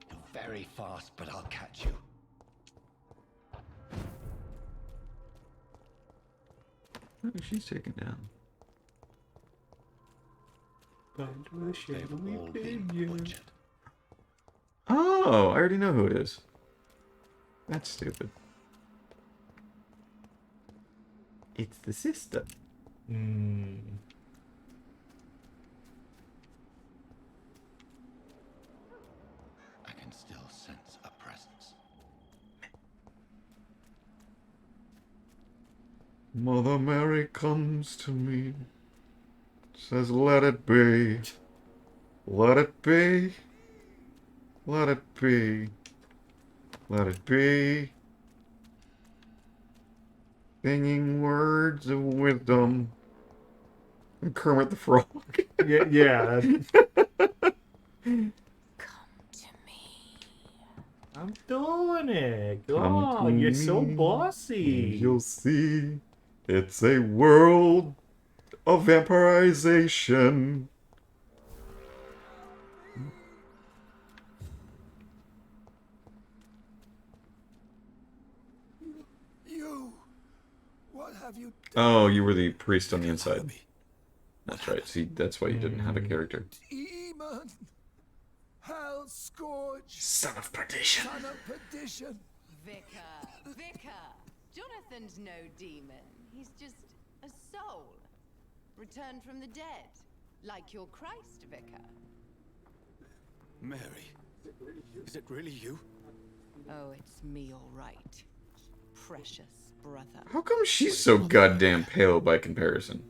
You're very fast, but I'll catch you. Oh, she's taken down. They've all been butchered. Oh, I already know who it is. That's stupid. It's the sister. I can still sense a presence. Mother Mary comes to me, says, let it be, let it be, let it be, let it be. Singing words of wisdom. And Kermit the Frog. Yeah. I'm doing it. Oh, you're so bossy. You'll see, it's a world of vampirization. What have you Oh, you were the priest on the inside. That's right. See, that's why you didn't have a character. Demon! Hell scourge! Son of perdition. Son of perdition! Vicar! Jonathan's no demon. He's just a soul. Returned from the dead. Like your Christ, Vicar. Mary, is it really you? Oh, it's me, all right. Precious brother. How come she's so goddamn pale by comparison?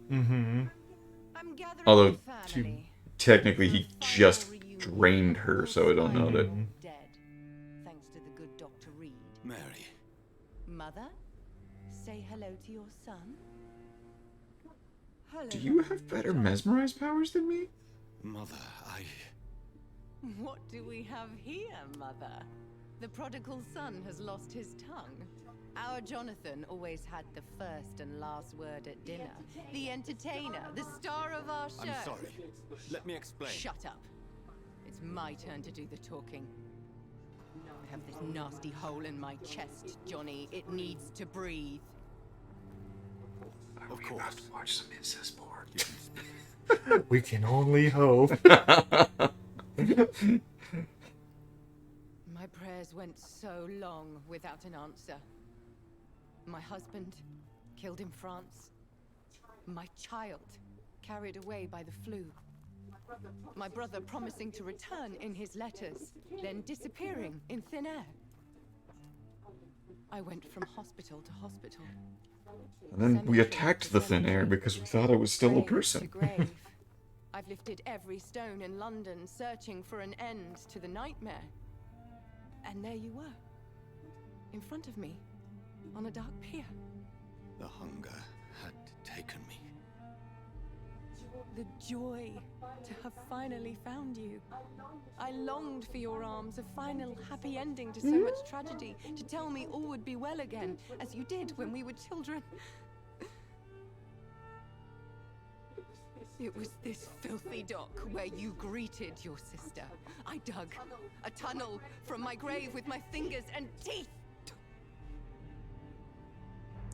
I'm gathering Although, my family. technically, he just drained her, so I don't know that... Dead. Thanks to the good Dr. Reed. Mary. Mother, say hello to your son. Do you have better mesmerize powers than me? Mother, What do we have here, Mother? The prodigal son has lost his tongue. Our Jonathan always had the first and last word at dinner. The entertainer, the star of our show. I'm sorry. Let me explain. Shut up. It's my turn to do the talking. I have this nasty hole in my chest, Johnny. It needs to breathe. Of course. To watch some incest porn. We can only hope. My prayers went so long without an answer. My husband, killed in France. My child, carried away by the flu. My brother promising to return in his letters, then disappearing in thin air. I went from hospital to hospital. And then we attacked the thin air because we thought it was still a person. I've lifted every stone in London, searching for an end to the nightmare. And there you were, in front of me, on a dark pier. The hunger had taken me. The joy to have finally found you. I longed for your arms, a final happy ending to so much tragedy, to tell me all would be well again, as you did when we were children. It was this filthy dock where you greeted your sister. I dug a tunnel from my grave with my fingers and teeth.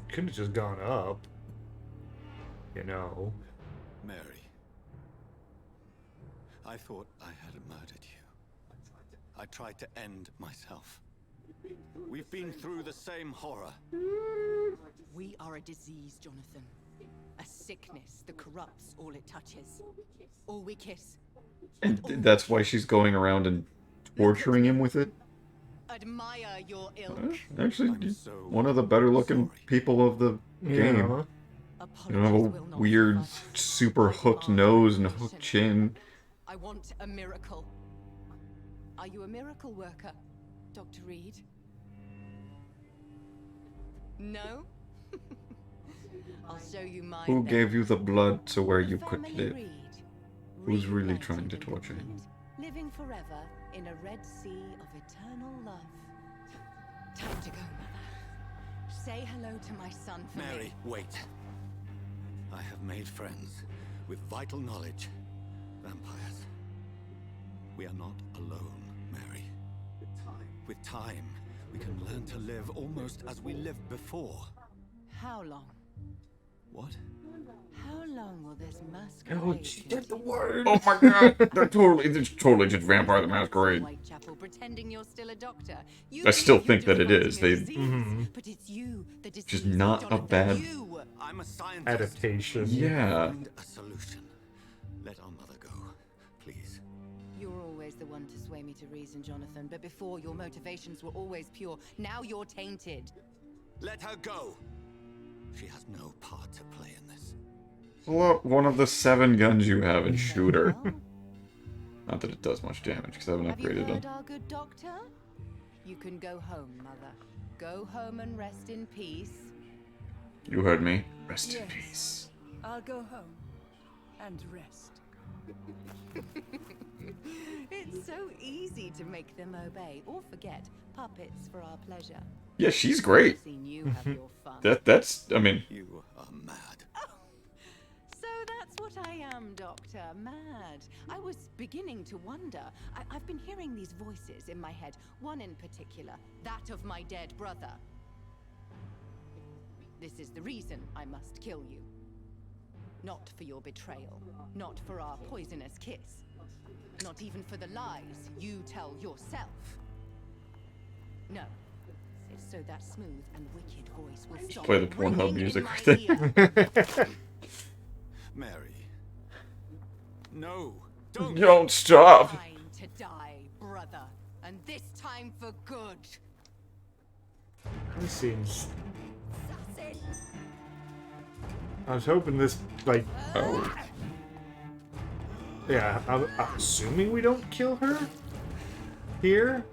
Could have just gone up. You know. Mary, I thought I had murdered you. I tried to end myself. We've been through the same horror. We are a disease, Jonathan. A sickness that corrupts all it touches. All we kiss. And that's why she's going around and torturing him with it? Admire your ilk. Actually, one of the better looking people of the game. You don't have a weird, super hooked nose and hooked chin. I want a miracle. Are you a miracle worker, Dr. Reed? No? I'll show you mine. Who gave you the blood to where you could Family live? Reed. Who's really trying to torture him? Living forever in a red sea of eternal love. Time to go, Mother. Say hello to my son for Mary, me. wait. I have made friends with vital knowledge. Vampires. We are not alone, Mary. With time, we can learn to live almost as we lived before. How long? What? How long will this masquerade Oh, she did the continue? word! Oh my god! They're totally just Vampire the Masquerade. Whitechapel, pretending you're still a doctor. You I still think you're that it is. They disease, but it's you, the disease, just not a Jonathan. bad You. I'm a scientist. Adaptation. Yeah. Find a solution. Let our mother go, please. You're always the one to sway me to reason, Jonathan. But before, your motivations were always pure. Now you're tainted. Let her go. She has no part to play in this. pull out one of the 7 guns you have and shoot her. Not that it does much damage, because I haven't Have you upgraded heard them. our good doctor? You can go home, Mother. Go home and rest in peace. You heard me. Rest in Yes. peace. I'll go home and rest. It's so easy to make them obey or forget. Puppets for our pleasure. Yeah, she's great. I've seen you have your fun. That's, I mean... You are mad. So that's what I am, Doctor. Mad. I was beginning to wonder. I've been hearing these voices in my head. One in particular. That of my dead brother. This is the reason I must kill you. Not for your betrayal. Not for our poisonous kiss. Not even for the lies you tell yourself. No. It's so that smooth and wicked voice will stop Play the Pornhub ringing music in my right there. ear. Mary. No. Don't. Don't stop. Time to die, brother. And this time for good. This seems... I was hoping this, like... Oh. Yeah, I'm assuming we don't kill her? Here?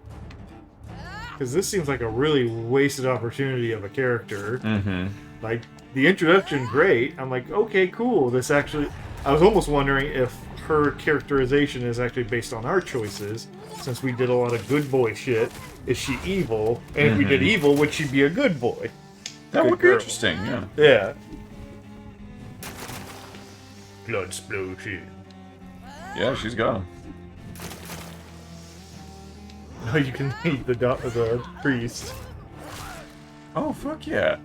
Because this seems like a really wasted opportunity of a character. Mm-hmm. Like, the introduction, great. I'm like, okay, cool. This actually, I was almost wondering if her characterization is actually based on our choices, since we did a lot of good boy shit. Is she evil? And if we did evil, would she be a good boy? That Good would be girl. interesting, yeah. Yeah. Blood explosion. Yeah, she's got him. Oh, you can meet the priest. Oh, fuck yeah.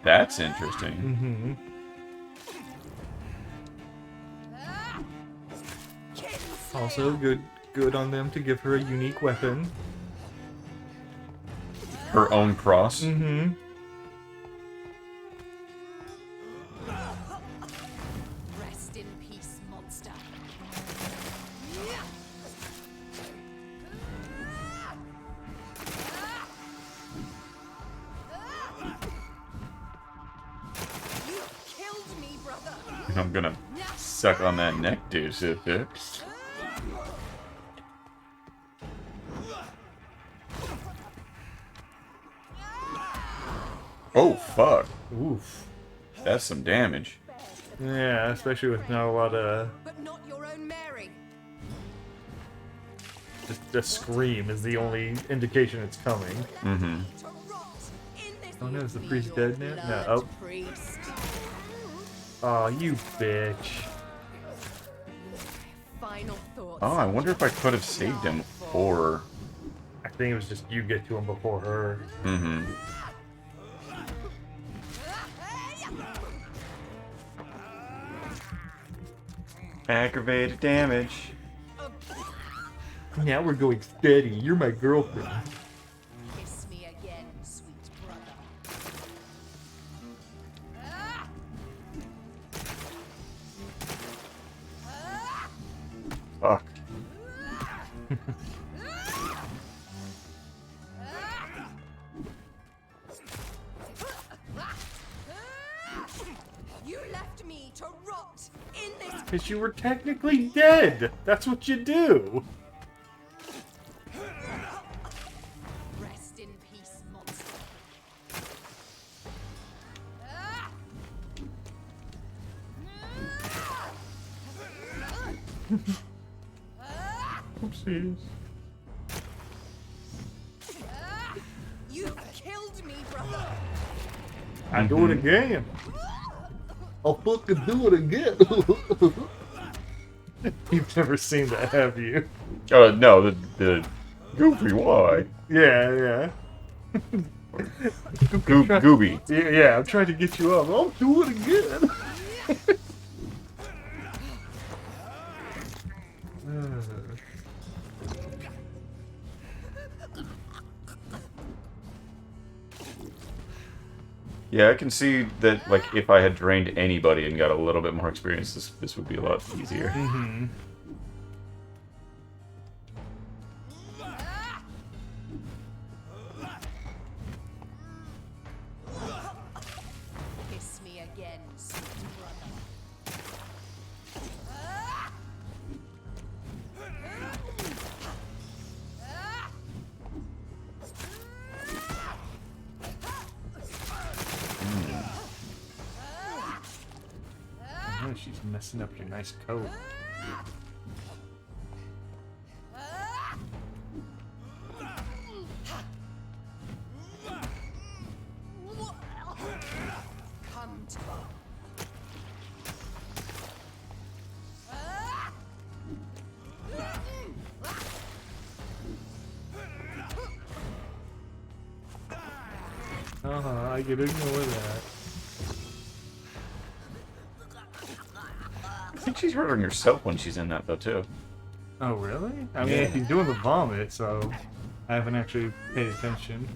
That's interesting. Also, good on them to give her a unique weapon. Her own cross. Rest in peace, monster. You killed me, brother. I'm gonna suck on that neck, dude. Oh, fuck. Oof. That's some damage. Yeah, especially with not a lot of... But not your own Mary. Just a scream is the only indication it's coming. Oh no, is the priest dead now? No. Oh. Oh, you bitch. Final thoughts. Oh, I wonder if I could have saved him or... I think it was just you get to him before her. Aggravated damage. Now we're going steady. You're my girlfriend. Kiss me again, sweet brother. Fuck. You left me to rot in this. Because you were technically dead. That's what you do. Rest in peace, monster. Oopsies. You killed me, brother. I do it again. I'll fucking do it again. You've never seen that, have you? No, the Goofy, why? Yeah. Gooby. Yeah, I'm trying to get you up. I'll do it again. Yeah, I can see that, like, if I had drained anybody and got a little bit more experience, this would be a lot easier. Kiss me again, sweet brother. Oh, she's messing up your nice coat. Come to I can ignore that. I think she's hurting herself when she's in that, though, too. Oh, really? I mean, she's doing the vomit, so I haven't actually paid attention.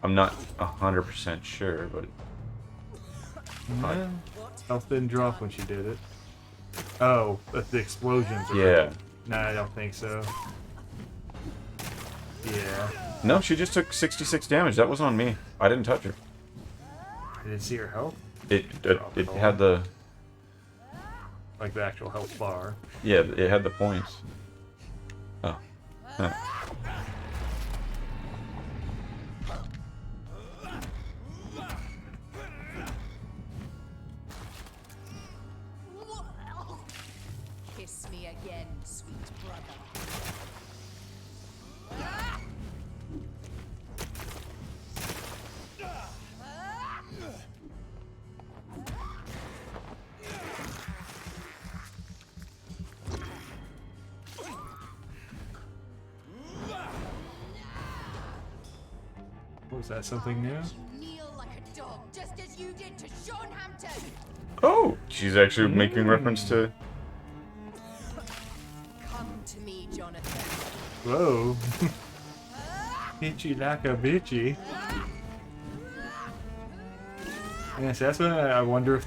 I'm not 100% sure, but... Yeah. Health didn't drop when she did it. Oh, but the explosions. Yeah. Nah, I don't think so. Yeah. No, she just took 66 damage. That wasn't on me. I didn't touch her. I didn't see her health. It had the... Like the actual health bar. Yeah, it had the points. Oh. Huh. sweet brother. Was that something new? Kneel like a dog, just as you did to Sean Hampton. Oh, she's actually making reference to. Come to me, Jonathan. Whoa. Bitchy like a bitchy. Yes, that's when I wonder if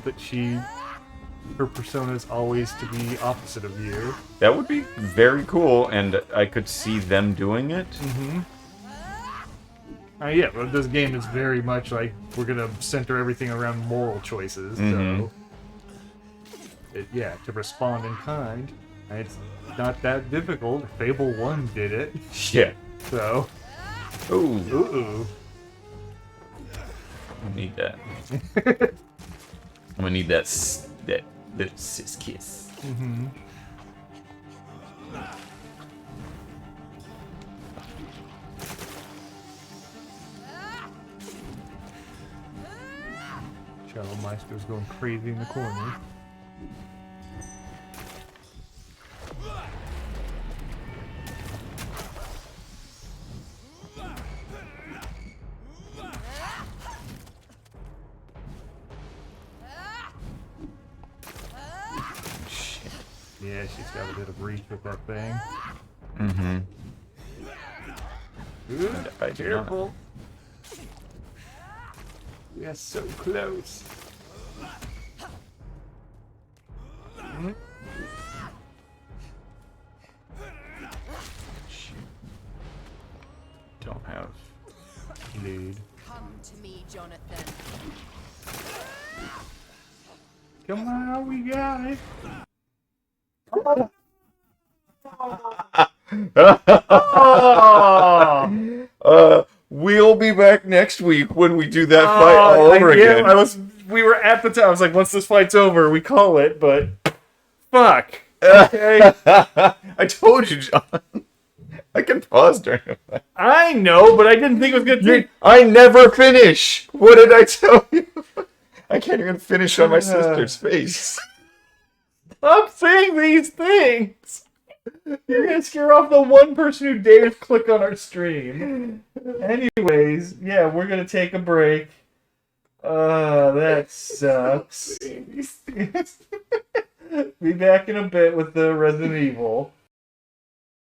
her persona is always to be opposite of you. That would be very cool, and I could see them doing it. Mm-hmm. Yeah, but this game is very much like we're gonna center everything around moral choices. So, to respond in kind, and it's not that difficult. Fable 1 did it. Yeah. So. Ooh. I need that. I'm gonna need that little sis kiss. Mm-hmm. Shadow Meister's going crazy in the corner. Shit. Yeah, she's got a bit of reach with that thing. Mm-hmm. Ooh, careful. We are so close. Don't have lead. Come to me, Jonathan. Come on, we got it. We'll be back next week when we do that fight all over again. We were at the time. I was like, once this fight's over, we call it. But fuck. Okay. I told you, John. I can pause during that. I know, but I didn't think it was gonna take. I never finish. What did I tell you? I can't even finish on my sister's face. Stop saying these things. You're gonna scare off the one person who dares click on our stream. Anyways, yeah, we're gonna take a break. That sucks. Be back in a bit with the Resident Evil.